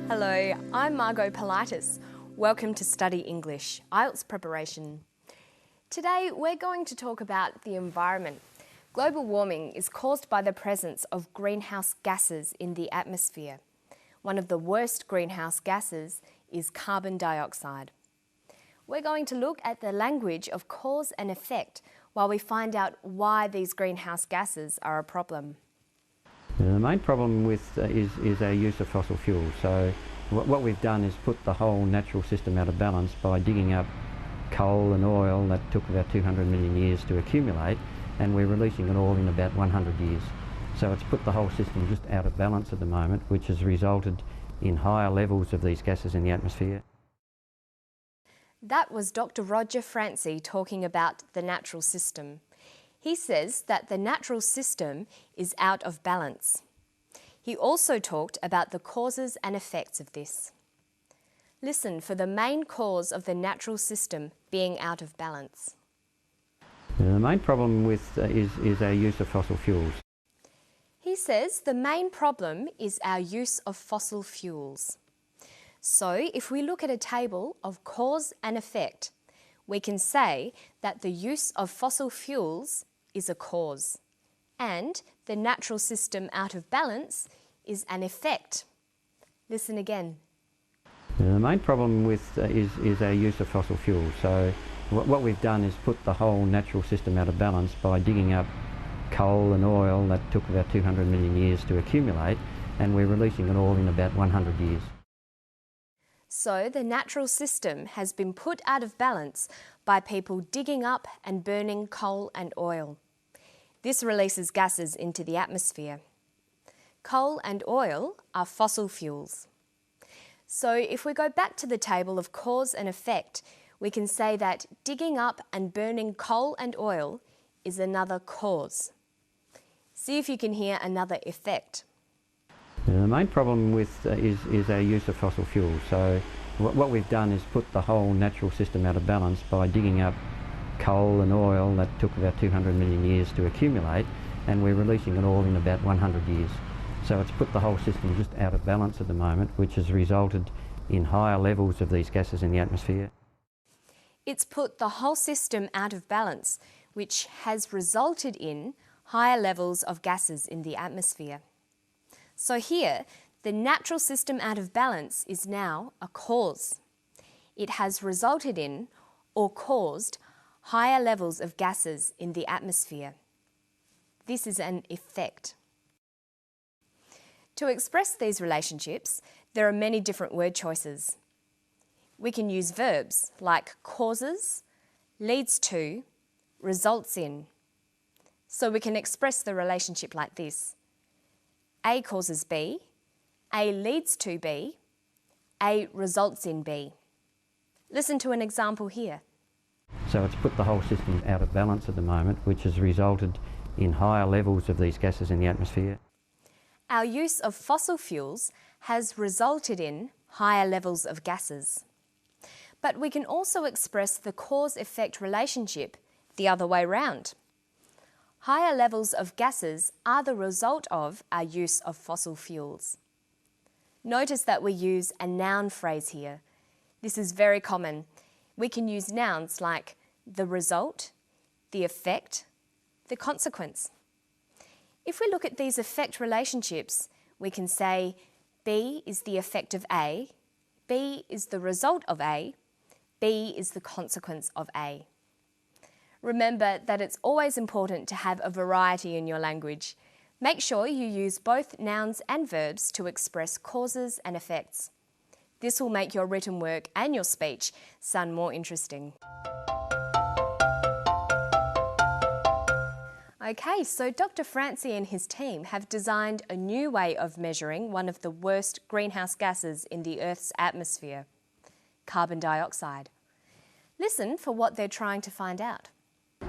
Hello, I'm Margot Politis. Welcome to Study English, IELTS preparation. Today we're going to talk about the environment. Global warming is caused by the presence of greenhouse gases in the atmosphere. One of the worst greenhouse gases is carbon dioxide. We're going to look at the language of cause and effect while we find out why these greenhouse gases are a problem. The main problem is our use of fossil fuels. So what we've done is put the whole natural system out of balance by digging up coal and oil that took about 200 million years to accumulate, and we're releasing it all in about 100 years. So it's put the whole system just out of balance at the moment, which has resulted in higher levels of these gases in the atmosphere. That was Dr. Roger Francie talking about the natural system. He says that the natural system is out of balance. He also talked about the causes and effects of this. Listen for the main cause of the natural system being out of balance. The main problem is our use of fossil fuels. He says the main problem is our use of fossil fuels. So if we look at a table of cause and effect, we can say that the use of fossil fuels is a cause, and the natural system out of balance is an effect. Listen again. The main problem is our use of fossil fuels. So what we've done is put the whole natural system out of balance by digging up coal and oil that took about 200 million years to accumulate, and we're releasing it all in about 100 years. So the natural system has been put out of balance by people digging up and burning coal and oil. This releases gases into the atmosphere. Coal and oil are fossil fuels. So if we go back to the table of cause and effect, we can say that digging up and burning coal and oil is another cause. See if you can hear another effect. The main problem is our use of fossil fuels. So what we've done is put the whole natural system out of balance by digging up coal and oil that took about 200 million years to accumulate, and we're releasing it all in about 100 years. So it's put the whole system just out of balance at the moment, which has resulted in higher levels of these gases in the atmosphere. It's put the whole system out of balance, which has resulted in higher levels of gases in the atmosphere. So here, the natural system out of balance is now a cause. It has resulted in or caused higher levels of gases in the atmosphere. This is an effect. To express these relationships, there are many different word choices. We can use verbs like causes, leads to, results in. So we can express the relationship like this. A causes B, A leads to B, A results in B. Listen to an example here. So it's put the whole system out of balance at the moment, which has resulted in higher levels of these gases in the atmosphere. Our use of fossil fuels has resulted in higher levels of gases. But we can also express the cause-effect relationship the other way round. Higher levels of gases are the result of our use of fossil fuels. Notice that we use a noun phrase here. This is very common. We can use nouns like the result, the effect, the consequence. If we look at these effect relationships, we can say B is the effect of A, B is the result of A, B is the consequence of A. Remember that it's always important to have a variety in your language. Make sure you use both nouns and verbs to express causes and effects. This will make your written work and your speech sound more interesting. Okay, so Dr. Francie and his team have designed a new way of measuring one of the worst greenhouse gases in the Earth's atmosphere, carbon dioxide. Listen for what they're trying to find out.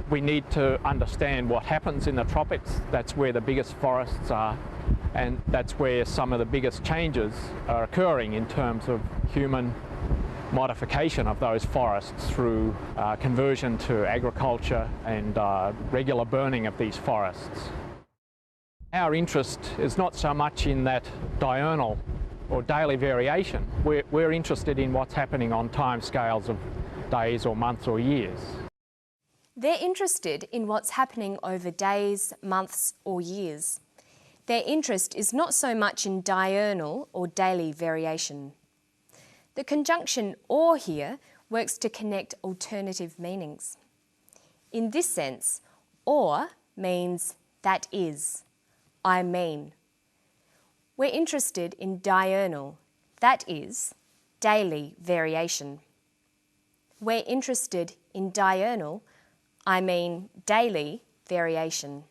We need to understand what happens in the tropics. That's where the biggest forests are, and that's where some of the biggest changes are occurring in terms of human modification of those forests through conversion to agriculture and regular burning of these forests. Our interest is not so much in that diurnal or daily variation. We're interested in what's happening on time scales of days or months or years. They're interested in what's happening over days, months or years. Their interest is not so much in diurnal or daily variation. The conjunction or here works to connect alternative meanings. In this sense, or means that is, I mean. We're interested in diurnal, that is, daily variation. We're interested in diurnal, I mean daily variation.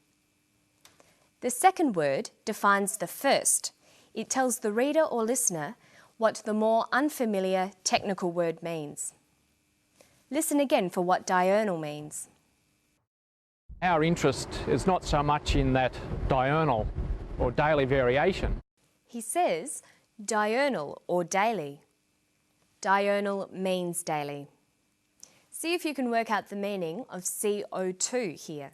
The second word defines the first. It tells the reader or listener what the more unfamiliar technical word means. Listen again for what diurnal means. Our interest is not so much in that diurnal or daily variation. He says diurnal or daily. Diurnal means daily. See if you can work out the meaning of CO2 here.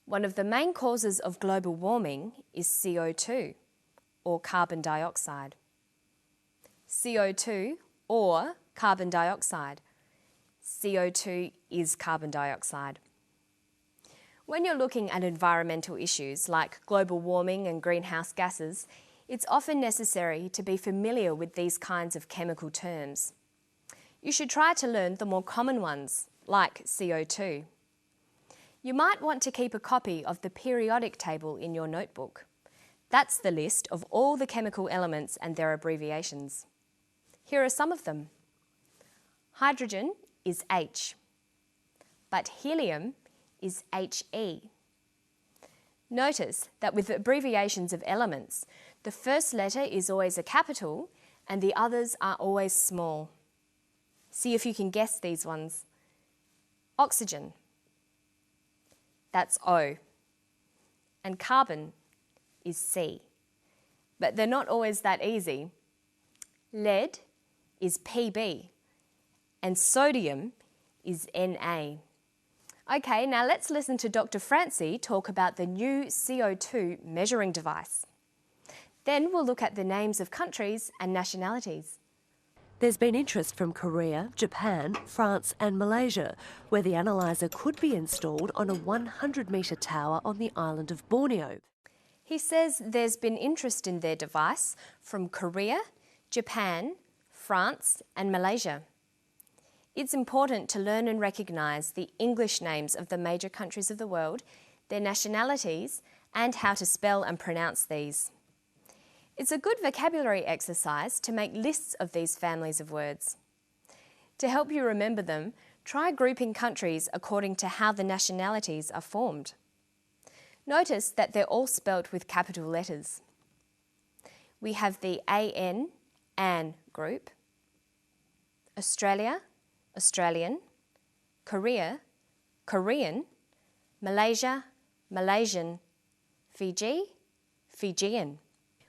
One of the main causes of global warming is CO2, or carbon dioxide. CO2 or carbon dioxide. CO2 is carbon dioxide. When you're looking at environmental issues like global warming and greenhouse gases, it's often necessary to be familiar with these kinds of chemical terms. You should try to learn the more common ones, like CO2. You might want to keep a copy of the periodic table in your notebook. That's the list of all the chemical elements and their abbreviations. Here are some of them. Hydrogen is H, but helium is HE. Notice that with abbreviations of elements, the first letter is always a capital and the others are always small. See if you can guess these ones. Oxygen, that's O, and carbon is C. But they're not always that easy. Lead is PB, and sodium is Na. Okay, now let's listen to Dr. Francie talk about the new CO2 measuring device. Then we'll look at the names of countries and nationalities. There's been interest from Korea, Japan, France and Malaysia, where the analyzer could be installed on a 100-metre tower on the island of Borneo. He says there's been interest in their device from Korea, Japan, France and Malaysia. It's important to learn and recognise the English names of the major countries of the world, their nationalities and how to spell and pronounce these. It's a good vocabulary exercise to make lists of these families of words. To help you remember them, try grouping countries according to how the nationalities are formed. Notice that they're all spelt with capital letters. We have the AN group, Australia, Australian, Korea, Korean, Malaysia, Malaysian, Fiji, Fijian.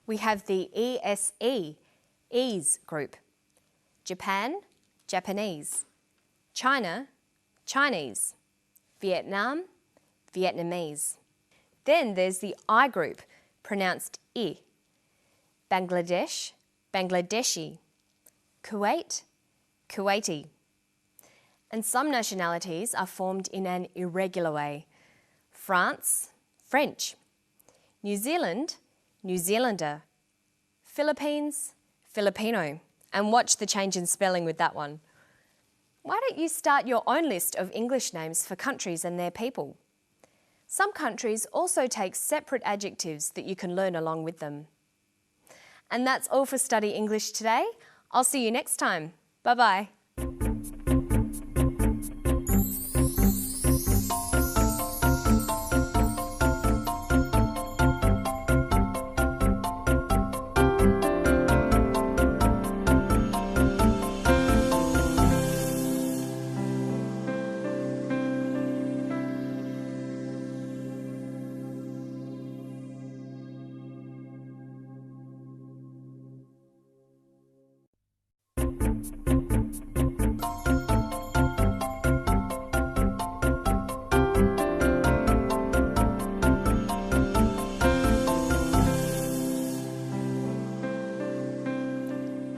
We have the ESE group, Japan, Japanese, China, Chinese, Vietnam, Vietnamese. Then there's the I group, pronounced I, Bangladesh, Bangladeshi, Kuwait, Kuwaiti. And some nationalities are formed in an irregular way. France, French, New Zealand, New Zealander, Philippines, Filipino. And watch the change in spelling with that one. Why don't you start your own list of English names for countries and their people? Some countries also take separate adjectives that you can learn along with them. And that's all for Study English today. I'll see you next time. Bye-bye.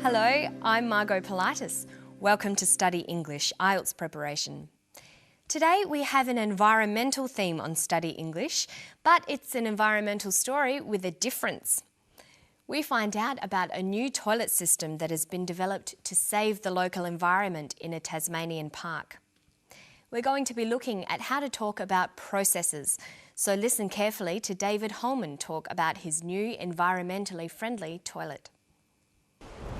Hello, I'm Margot Politis. Welcome to Study English IELTS preparation. Today we have an environmental theme on Study English, but it's an environmental story with a difference. We find out about a new toilet system that has been developed to save the local environment in a Tasmanian park. We're going to be looking at how to talk about processes, so listen carefully to David Holman talk about his new environmentally friendly toilet.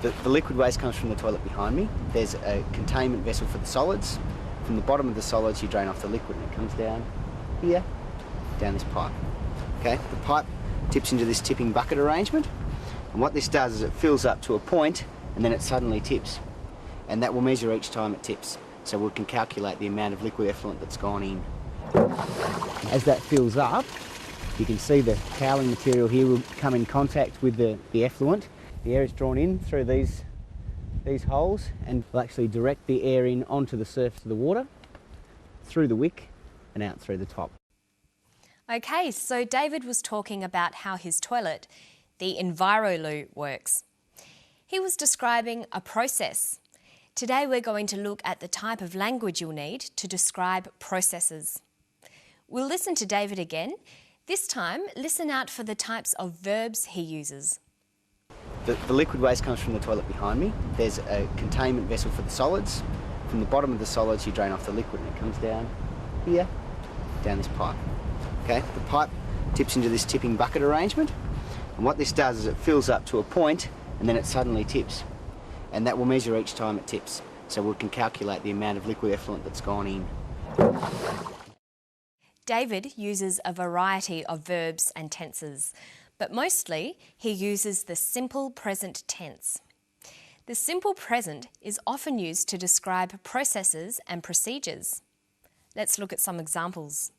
The liquid waste comes from the toilet behind me. There's a containment vessel for the solids. From the bottom of the solids you drain off the liquid and it comes down here, down this pipe. Okay, the pipe tips into this tipping bucket arrangement, and what this does is it fills up to a point and then it suddenly tips, and that will measure each time it tips, so we can calculate the amount of liquid effluent that's gone in. As that fills up, you can see the cowling material here will come in contact with the effluent. The air is drawn in through these holes and will actually direct the air in onto the surface of the water, through the wick and out through the top. Okay, so David was talking about how his toilet, the EnviroLoo, works. He was describing a process. Today we're going to look at the type of language you'll need to describe processes. We'll listen to David again. This time, listen out for the types of verbs he uses. The liquid waste comes from the toilet behind me. There's a containment vessel for the solids. From the bottom of the solids you drain off the liquid and it comes down here, down this pipe. Okay, the pipe tips into this tipping bucket arrangement, and what this does is it fills up to a point and then it suddenly tips, and that will measure each time it tips, so we can calculate the amount of liquid effluent that's gone in. David uses a variety of verbs and tenses, but mostly he uses the simple present tense. The simple present is often used to describe processes and procedures. Let's look at some examples.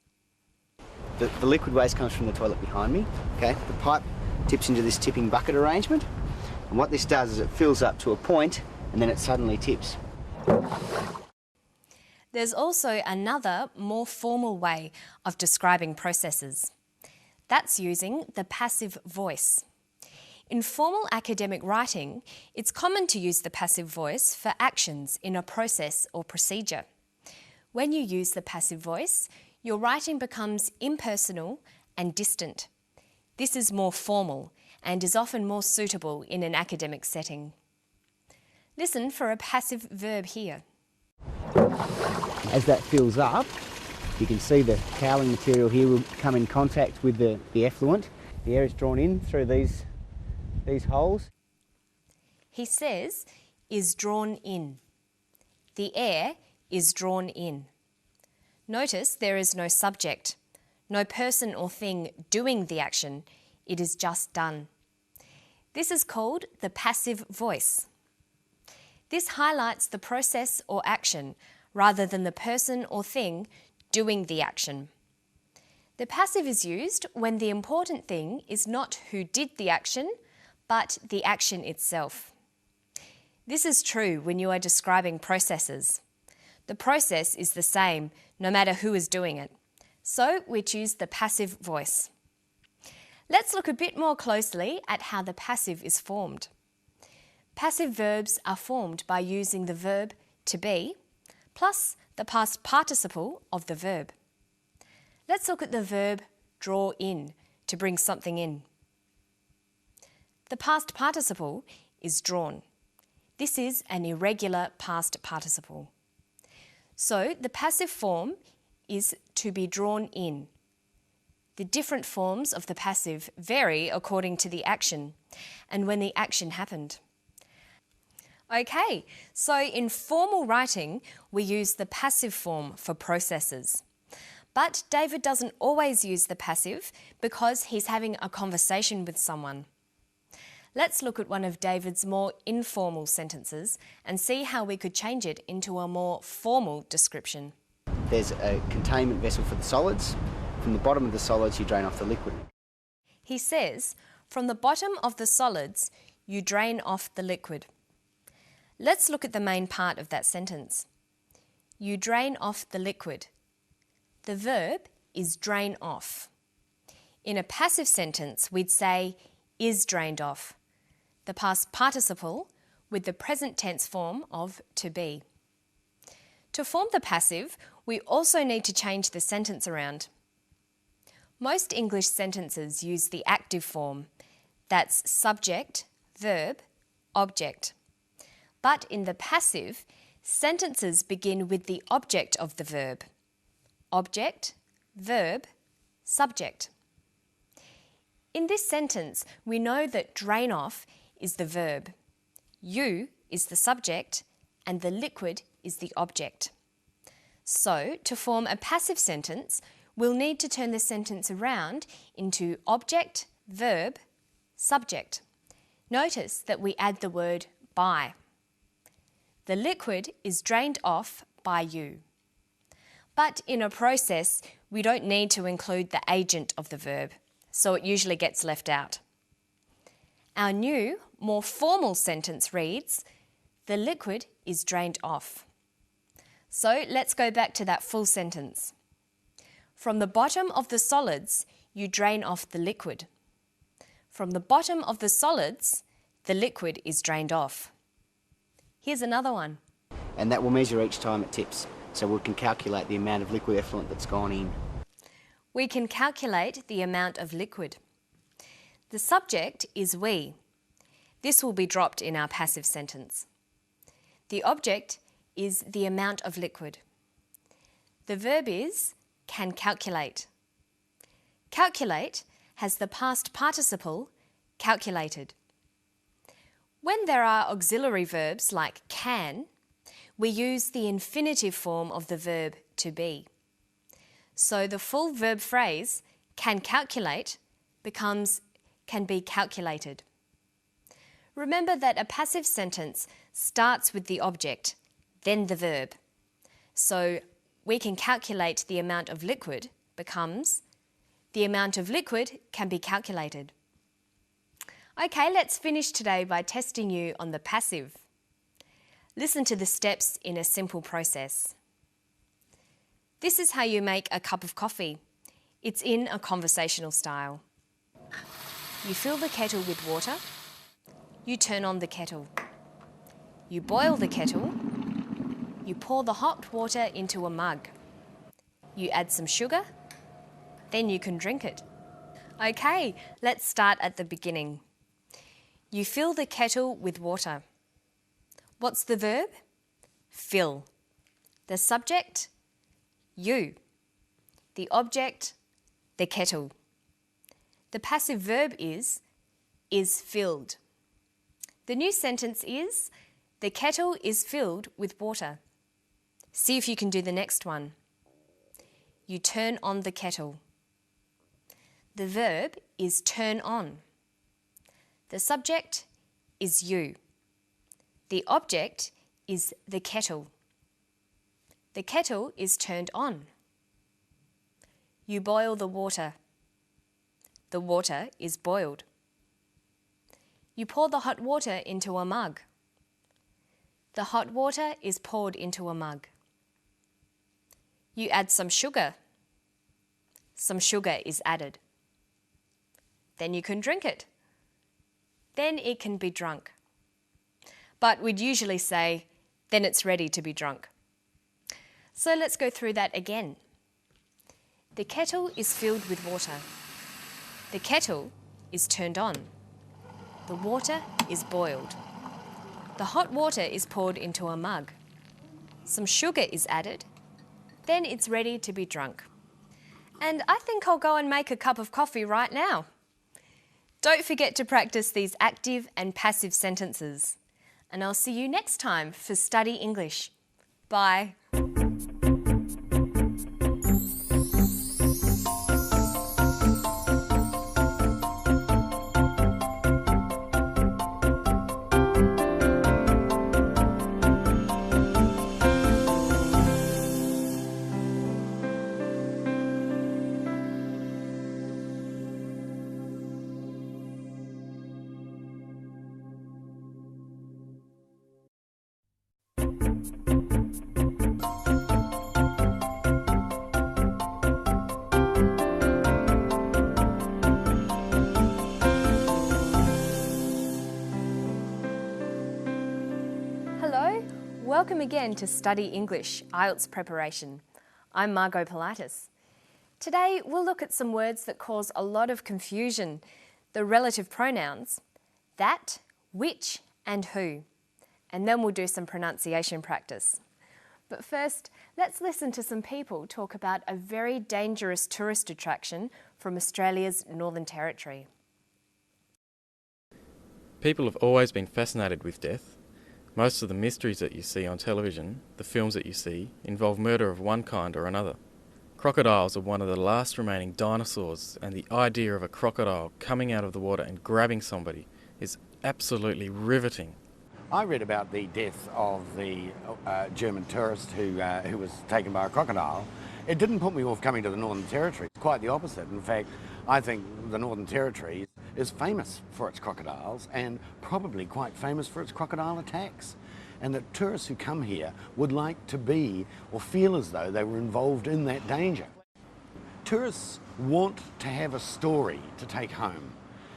The liquid waste comes from the toilet behind me. Okay, the pipe tips into this tipping bucket arrangement, and what this does is it fills up to a point and then it suddenly tips. There's also another, more formal way of describing processes. That's using the passive voice. In formal academic writing, it's common to use the passive voice for actions in a process or procedure. When you use the passive voice, your writing becomes impersonal and distant. This is more formal and is often more suitable in an academic setting. Listen for a passive verb here. As that fills up, you can see the cowling material here will come in contact with the effluent. The air is drawn in through these holes. He says, is drawn in. The air is drawn in. Notice there is no subject, no person or thing doing the action. It is just done. This is called the passive voice. This highlights the process or action rather than the person or thing doing the action. The passive is used when the important thing is not who did the action, but the action itself. This is true when you are describing processes. The process is the same no matter who is doing it, so we choose the passive voice. Let's look a bit more closely at how the passive is formed. Passive verbs are formed by using the verb to be plus the past participle of the verb. Let's look at the verb draw in, to bring something in. The past participle is drawn. This is an irregular past participle. So the passive form is to be drawn in. The different forms of the passive vary according to the action and when the action happened. Okay, so in formal writing, we use the passive form for processes. But David doesn't always use the passive because he's having a conversation with someone. Let's look at one of David's more informal sentences and see how we could change it into a more formal description. There's a containment vessel for the solids. From the bottom of the solids you drain off the liquid. He says, from the bottom of the solids you drain off the liquid. Let's look at the main part of that sentence. You drain off the liquid. The verb is drain off. In a passive sentence, we'd say is drained off. The past participle with the present tense form of to be. To form the passive, we also need to change the sentence around. Most English sentences use the active form. That's subject, verb, object. But in the passive, sentences begin with the object of the verb. Object, verb, subject. In this sentence, we know that drain off is the verb, you is the subject, and the liquid is the object. So, to form a passive sentence, we'll need to turn the sentence around into object, verb, subject. Notice that we add the word by. The liquid is drained off by you. But in a process, we don't need to include the agent of the verb, so it usually gets left out. Our new, more formal sentence reads, the liquid is drained off. So let's go back to that full sentence. From the bottom of the solids, you drain off the liquid. From the bottom of the solids, the liquid is drained off. Here's another one. And that will measure each time it tips, so we can calculate the amount of liquid effluent that's gone in. We can calculate the amount of liquid. The subject is we. This will be dropped in our passive sentence. The object is the amount of liquid. The verb is can calculate. Calculate has the past participle calculated. When there are auxiliary verbs like can, we use the infinitive form of the verb to be. So the full verb phrase can calculate becomes can be calculated. Remember that a passive sentence starts with the object, then the verb. So we can calculate the amount of liquid becomes the amount of liquid can be calculated. Okay, let's finish today by testing you on the passive. Listen to the steps in a simple process. This is how you make a cup of coffee. It's in a conversational style. You fill the kettle with water. You turn on the kettle. You boil the kettle. You pour the hot water into a mug. You add some sugar. Then you can drink it. Okay, let's start at the beginning. You fill the kettle with water. What's the verb? Fill. The subject? You. The object? The kettle. The passive verb is filled. The new sentence is, the kettle is filled with water. See if you can do the next one. You turn on the kettle. The verb is turn on. The subject is you. The object is the kettle. The kettle is turned on. You boil the water. The water is boiled. You pour the hot water into a mug. The hot water is poured into a mug. You add some sugar. Some sugar is added. Then you can drink it. Then it can be drunk. But we'd usually say, then it's ready to be drunk. So let's go through that again. The kettle is filled with water. The kettle is turned on. The water is boiled. The hot water is poured into a mug. Some sugar is added. Then it's ready to be drunk. And I think I'll go and make a cup of coffee right now. Don't forget to practice these active and passive sentences. And I'll see you next time for Study English. Bye. Welcome again to Study English, IELTS preparation. I'm Margot Pilatus. Today we'll look at some words that cause a lot of confusion, the relative pronouns, that, which and who. And then we'll do some pronunciation practice. But first, let's listen to some people talk about a very dangerous tourist attraction from Australia's Northern Territory. People have always been fascinated with death. Most of the mysteries that you see on television, the films that you see, involve murder of one kind or another. Crocodiles are one of the last remaining dinosaurs, and the idea of a crocodile coming out of the water and grabbing somebody is absolutely riveting. I read about the death of the German tourist who was taken by a crocodile. It didn't put me off coming to the Northern Territory. Quite the opposite. In fact, I think the Northern Territory is famous for its crocodiles and probably quite famous for its crocodile attacks. And that tourists who come here would like to be or feel as though they were involved in that danger. Tourists want to have a story to take home.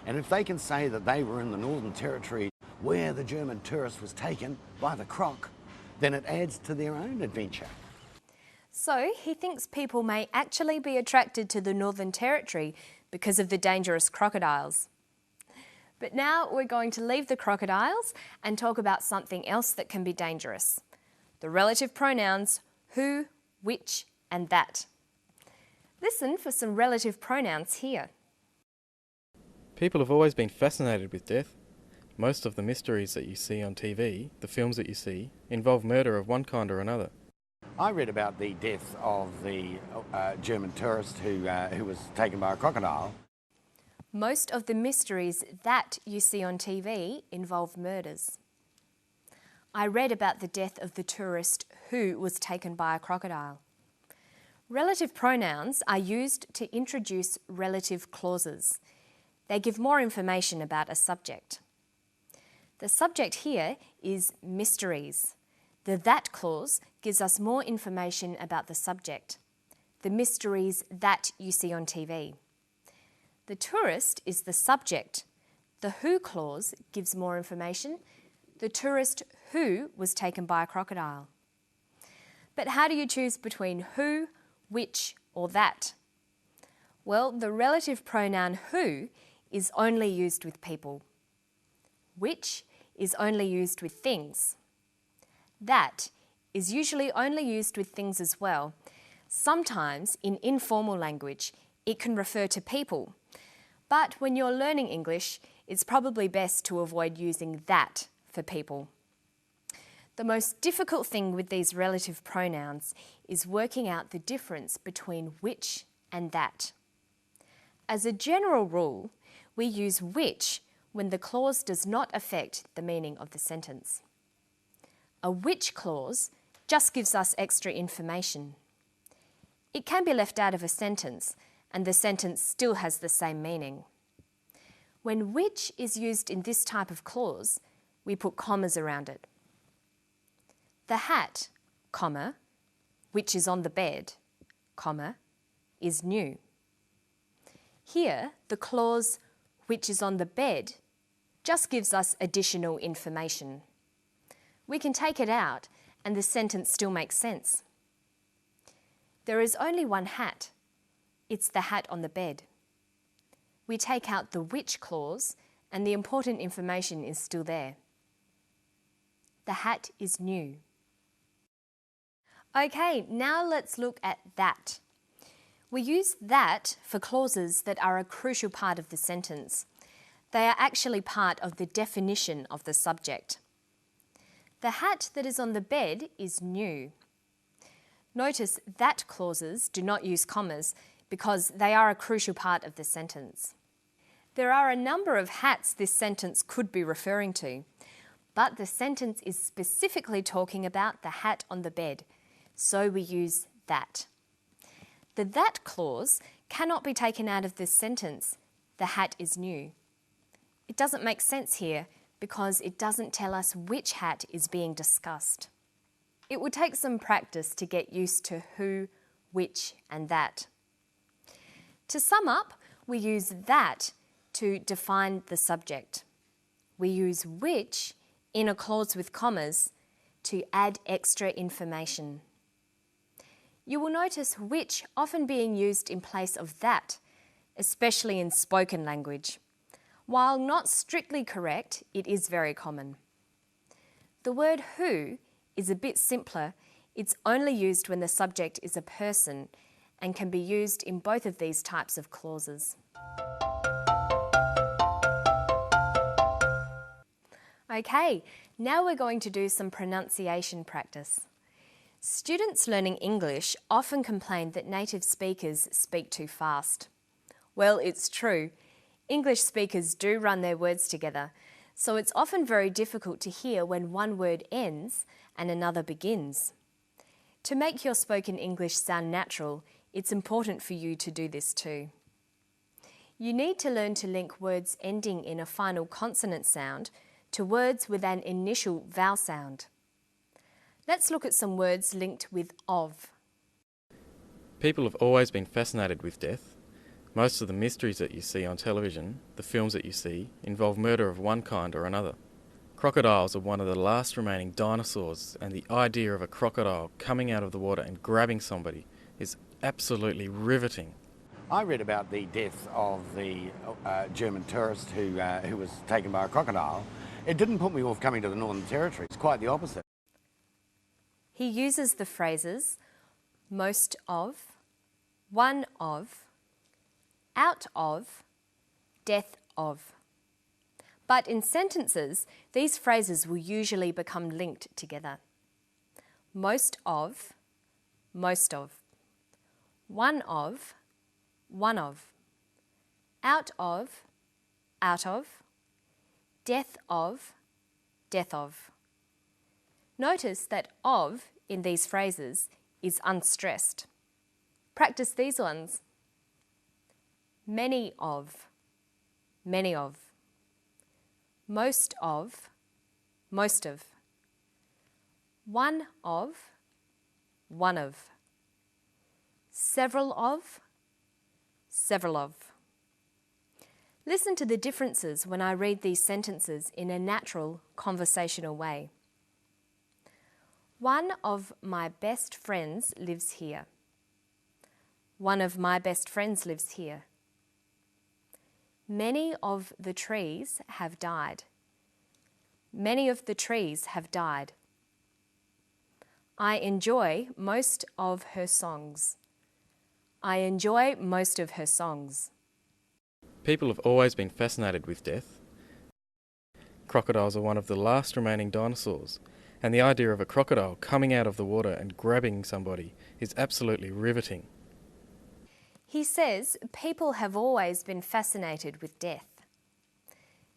And if they can say that they were in the Northern Territory where the German tourist was taken by the croc, then it adds to their own adventure. So he thinks people may actually be attracted to the Northern Territory because of the dangerous crocodiles. But now we're going to leave the crocodiles and talk about something else that can be dangerous. The relative pronouns who, which and that. Listen for some relative pronouns here. People have always been fascinated with death. Most of the mysteries that you see on TV, the films that you see, involve murder of one kind or another. I read about the death of the German tourist who was taken by a crocodile. Most of the mysteries that you see on TV involve murders. I read about the death of the tourist who was taken by a crocodile. Relative pronouns are used to introduce relative clauses. They give more information about a subject. The subject here is mysteries. The that clause gives us more information about the subject. The mysteries that you see on TV. The tourist is the subject. The who clause gives more information. The tourist who was taken by a crocodile. But how do you choose between who, which or that? Well, the relative pronoun who is only used with people. Which is only used with things. That is usually only used with things as well. Sometimes, in informal language, it can refer to people. But when you're learning English, it's probably best to avoid using that for people. The most difficult thing with these relative pronouns is working out the difference between which and that. As a general rule, we use which when the clause does not affect the meaning of the sentence. A which clause just gives us extra information. It can be left out of a sentence and the sentence still has the same meaning. When which is used in this type of clause, we put commas around it. The hat, comma, which is on the bed, comma, is new. Here, the clause which is on the bed just gives us additional information. We can take it out and the sentence still makes sense. There is only one hat. It's the hat on the bed. We take out the which clause and the important information is still there. The hat is new. Okay, now let's look at that. We use that for clauses that are a crucial part of the sentence. They are actually part of the definition of the subject. The hat that is on the bed is new. Notice that clauses do not use commas because they are a crucial part of the sentence. There are a number of hats this sentence could be referring to, but the sentence is specifically talking about the hat on the bed, so we use that. The that clause cannot be taken out of this sentence. The hat is new. It doesn't make sense here because it doesn't tell us which hat is being discussed. It would take some practice to get used to who, which and that. To sum up, we use that to define the subject. We use which in a clause with commas to add extra information. You will notice which often being used in place of that, especially in spoken language. While not strictly correct, it is very common. The word who is a bit simpler. It's only used when the subject is a person and can be used in both of these types of clauses. Okay, now we're going to do some pronunciation practice. Students learning English often complain that native speakers speak too fast. Well, it's true. English speakers do run their words together, so it's often very difficult to hear when one word ends and another begins. To make your spoken English sound natural, it's important for you to do this too. You need to learn to link words ending in a final consonant sound to words with an initial vowel sound. Let's look at some words linked with of. People have always been fascinated with death. Most of the mysteries that you see on television, the films that you see, involve murder of one kind or another. Crocodiles are one of the last remaining dinosaurs, and the idea of a crocodile coming out of the water and grabbing somebody is absolutely riveting. I read about the death of the German tourist who was taken by a crocodile. It didn't put me off coming to the Northern Territory. It's quite the opposite. He uses the phrases most of, one of, out of, death of. But in sentences, these phrases will usually become linked together. Most of, most of. One of, one of. Out of, out of. Death of, death of. Notice that of in these phrases is unstressed. Practice these ones. Many of, many of. Most of, most of. One of, one of. Several of, several of. Listen to the differences when I read these sentences in a natural, conversational way. One of my best friends lives here. One of my best friends lives here. Many of the trees have died. Many of the trees have died. I enjoy most of her songs. I enjoy most of her songs. People have always been fascinated with death. Crocodiles are one of the last remaining dinosaurs, and the idea of a crocodile coming out of the water and grabbing somebody is absolutely riveting. He says people have always been fascinated with death.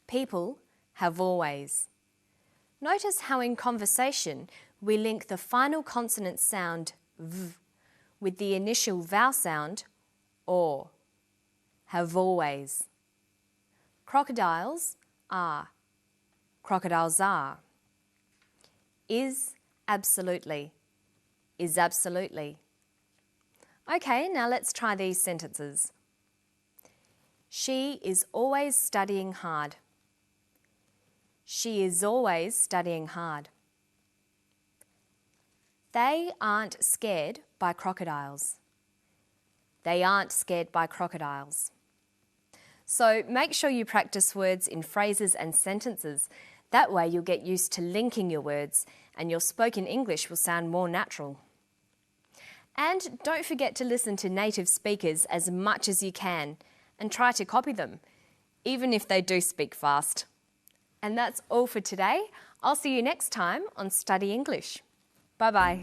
People have always. Notice how in conversation we link the final consonant sound v with the initial vowel sound or. Have always. Crocodiles are. Crocodiles are. Is absolutely. Is absolutely. Okay, now let's try these sentences. She is always studying hard. She is always studying hard. They aren't scared by crocodiles. They aren't scared by crocodiles. So make sure you practice words in phrases and sentences. That way you'll get used to linking your words and your spoken English will sound more natural. And don't forget to listen to native speakers as much as you can and try to copy them, even if they do speak fast. And that's all for today. I'll see you next time on Study English. Bye-bye.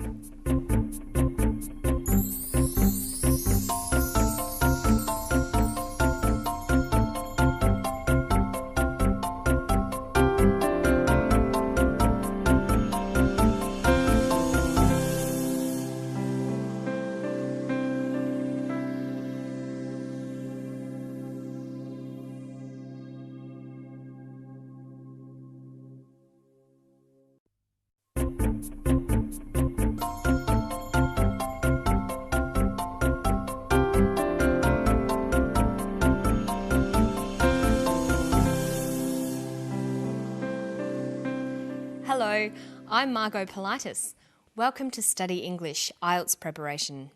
Hello, I'm Margot Politis. Welcome to Study English IELTS preparation.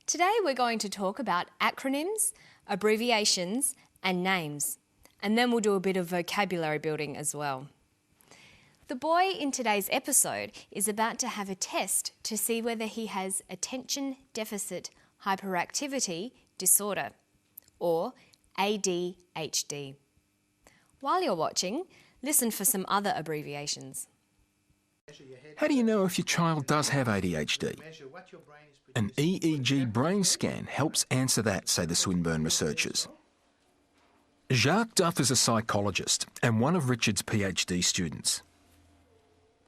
Today we're going to talk about acronyms, abbreviations and names, and then we'll do a bit of vocabulary building as well. The boy in today's episode is about to have a test to see whether he has attention deficit hyperactivity disorder, or ADHD. While you're watching, listen for some other abbreviations. How do you know if your child does have ADHD? An EEG brain scan helps answer that, say the Swinburne researchers. Jacques Duff is a psychologist and one of Richard's PhD students.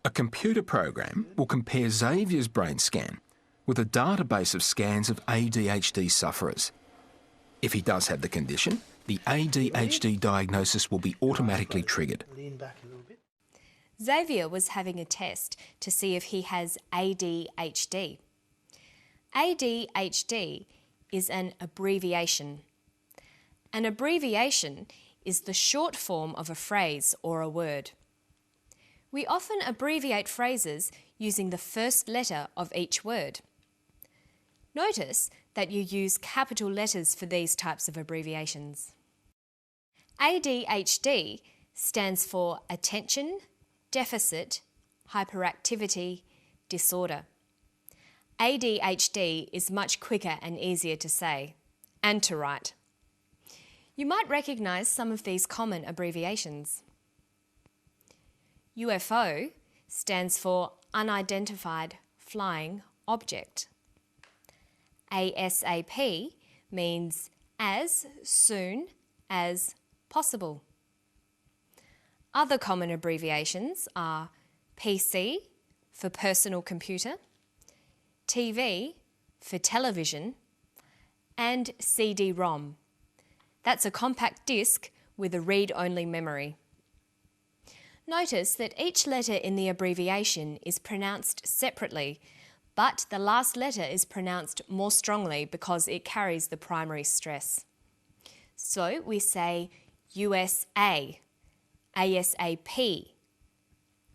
A computer program will compare Xavier's brain scan with a database of scans of ADHD sufferers. If he does have the condition, the ADHD diagnosis will be automatically triggered. Xavier was having a test to see if he has ADHD. ADHD is an abbreviation. An abbreviation is the short form of a phrase or a word. We often abbreviate phrases using the first letter of each word. Notice that you use capital letters for these types of abbreviations. ADHD stands for Attention Deficit Hyperactivity Disorder. ADHD is much quicker and easier to say and to write. You might recognise some of these common abbreviations. UFO stands for Unidentified Flying Object. ASAP means as soon as possible. Other common abbreviations are PC for personal computer, TV for television, and CD-ROM. That's a compact disc with a read-only memory. Notice that each letter in the abbreviation is pronounced separately, but the last letter is pronounced more strongly because it carries the primary stress. So we say USA, ASAP,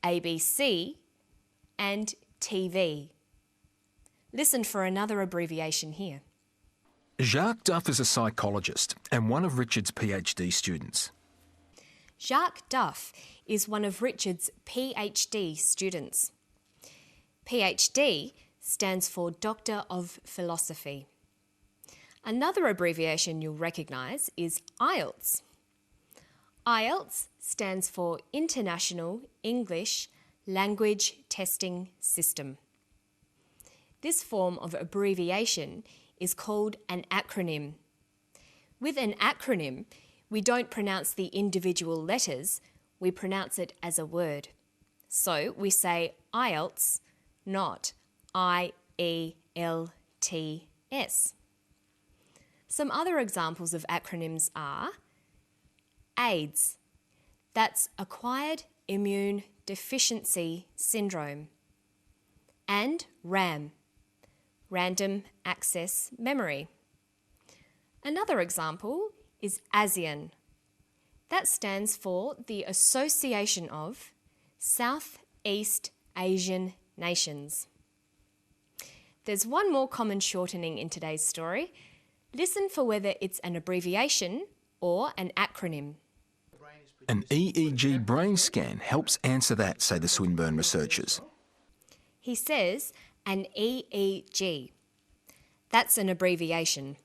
ABC, and TV. Listen for another abbreviation here. Jacques Duff is a psychologist and one of Richard's PhD students. Jacques Duff is one of Richard's PhD students. PhD stands for Doctor of Philosophy. Another abbreviation you'll recognise is IELTS. IELTS stands for International English Language Testing System. This form of abbreviation is called an acronym. With an acronym, we don't pronounce the individual letters, we pronounce it as a word. So we say IELTS, not IELTS. Some other examples of acronyms are AIDS, that's Acquired Immune Deficiency Syndrome, and RAM, Random Access Memory. Another example is ASEAN. That stands for the Association of Southeast Asian Nations. There's one more common shortening in today's story. Listen for whether it's an abbreviation or an acronym. An EEG brain scan helps answer that, say the Swinburne researchers. He says an EEG. That's an abbreviation.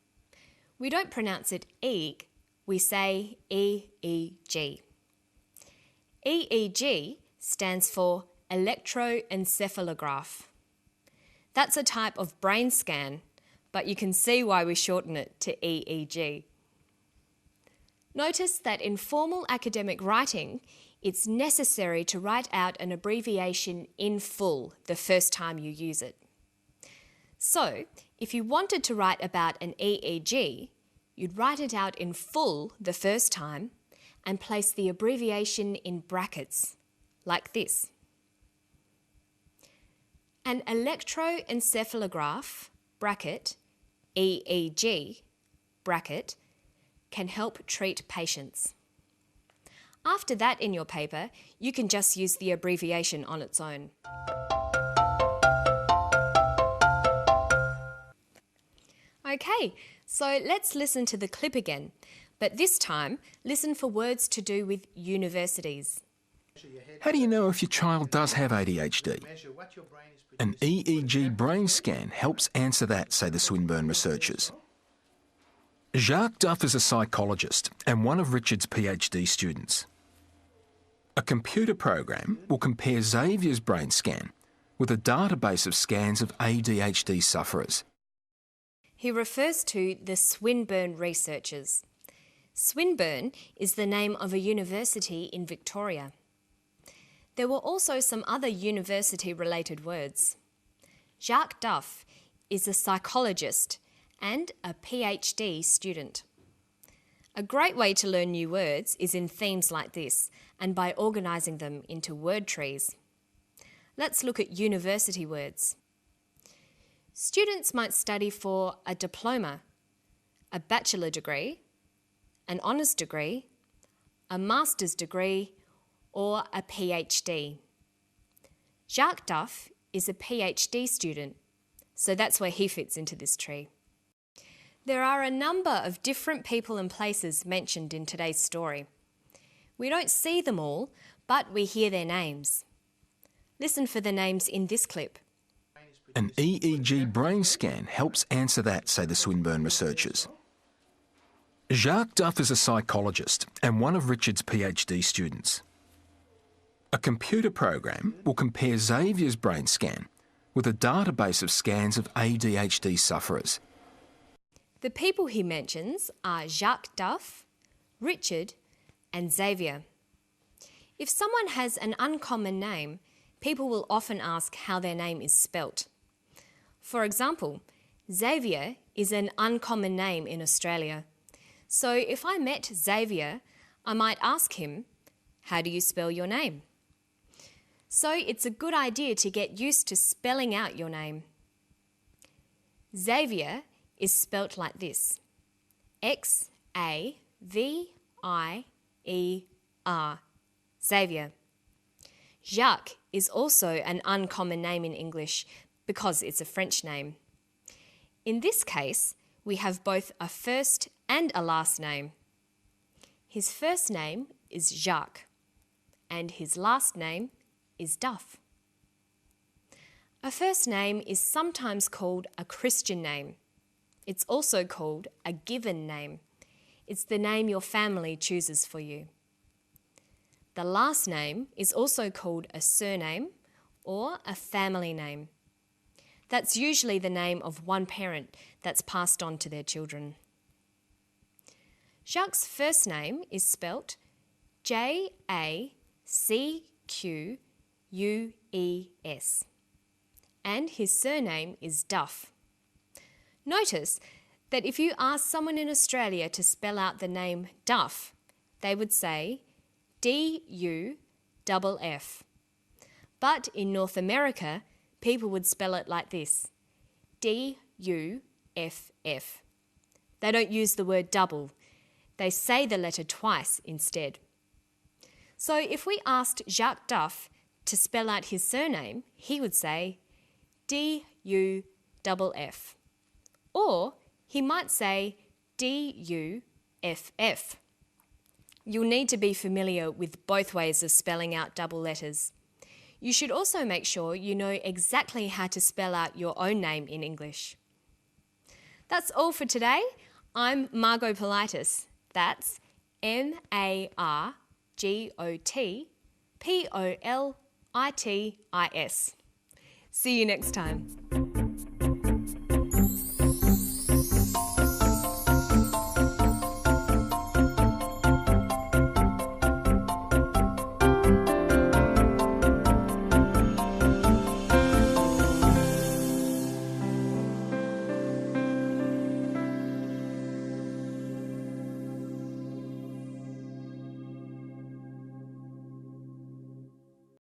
We don't pronounce it EEG, we say EEG. EEG stands for electroencephalograph. That's a type of brain scan, but you can see why we shorten it to EEG. Notice that in formal academic writing, it's necessary to write out an abbreviation in full the first time you use it. So, if you wanted to write about an EEG, you'd write it out in full the first time and place the abbreviation in brackets, like this. An electroencephalograph, bracket, EEG, bracket, can help treat patients. After that in your paper, you can just use the abbreviation on its own. Okay, so let's listen to the clip again, but this time listen for words to do with universities. How do you know if your child does have ADHD? An EEG brain scan helps answer that, say the Swinburne researchers. Jacques Duff is a psychologist and one of Richard's PhD students. A computer program will compare Xavier's brain scan with a database of scans of ADHD sufferers. He refers to the Swinburne researchers. Swinburne is the name of a university in Victoria. There were also some other university-related words. Jacques Duff is a psychologist and a PhD student. A great way to learn new words is in themes like this and by organising them into word trees. Let's look at university words. Students might study for a diploma, a bachelor degree, an honours degree, a master's degree, or a PhD. Jacques Duff is a PhD student, so that's where he fits into this tree. There are a number of different people and places mentioned in today's story. We don't see them all, but we hear their names. Listen for the names in this clip. An EEG brain scan helps answer that, say the Swinburne researchers. Jacques Duff is a psychologist and one of Richard's PhD students. A computer program will compare Xavier's brain scan with a database of scans of ADHD sufferers. The people he mentions are Jacques Duff, Richard, and Xavier. If someone has an uncommon name, people will often ask how their name is spelt. For example, Xavier is an uncommon name in Australia. So if I met Xavier, I might ask him, how do you spell your name? So it's a good idea to get used to spelling out your name. Xavier is spelt like this: X-A-V-I-E-R, Xavier. Jacques is also an uncommon name in English because it's a French name. In this case, we have both a first and a last name. His first name is Jacques, and his last name is Duff. A first name is sometimes called a Christian name. It's also called a given name. It's the name your family chooses for you. The last name is also called a surname or a family name. That's usually the name of one parent that's passed on to their children. Jacques' first name is spelt J-A-C-Q-U-E-S, and his surname is Duff. Notice that if you ask someone in Australia to spell out the name Duff, they would say D-U-F-F. But in North America, people would spell it like this, D-U-F-F. They don't use the word double. They say the letter twice instead. So if we asked Jacques Duff to spell out his surname, he would say D-U-F-F. Or he might say D-U-F-F. You'll need to be familiar with both ways of spelling out double letters. You should also make sure you know exactly how to spell out your own name in English. That's all for today. I'm Margot Politis. That's M-A-R-G-O-T-P-O-L-I-T-I-S. See you next time.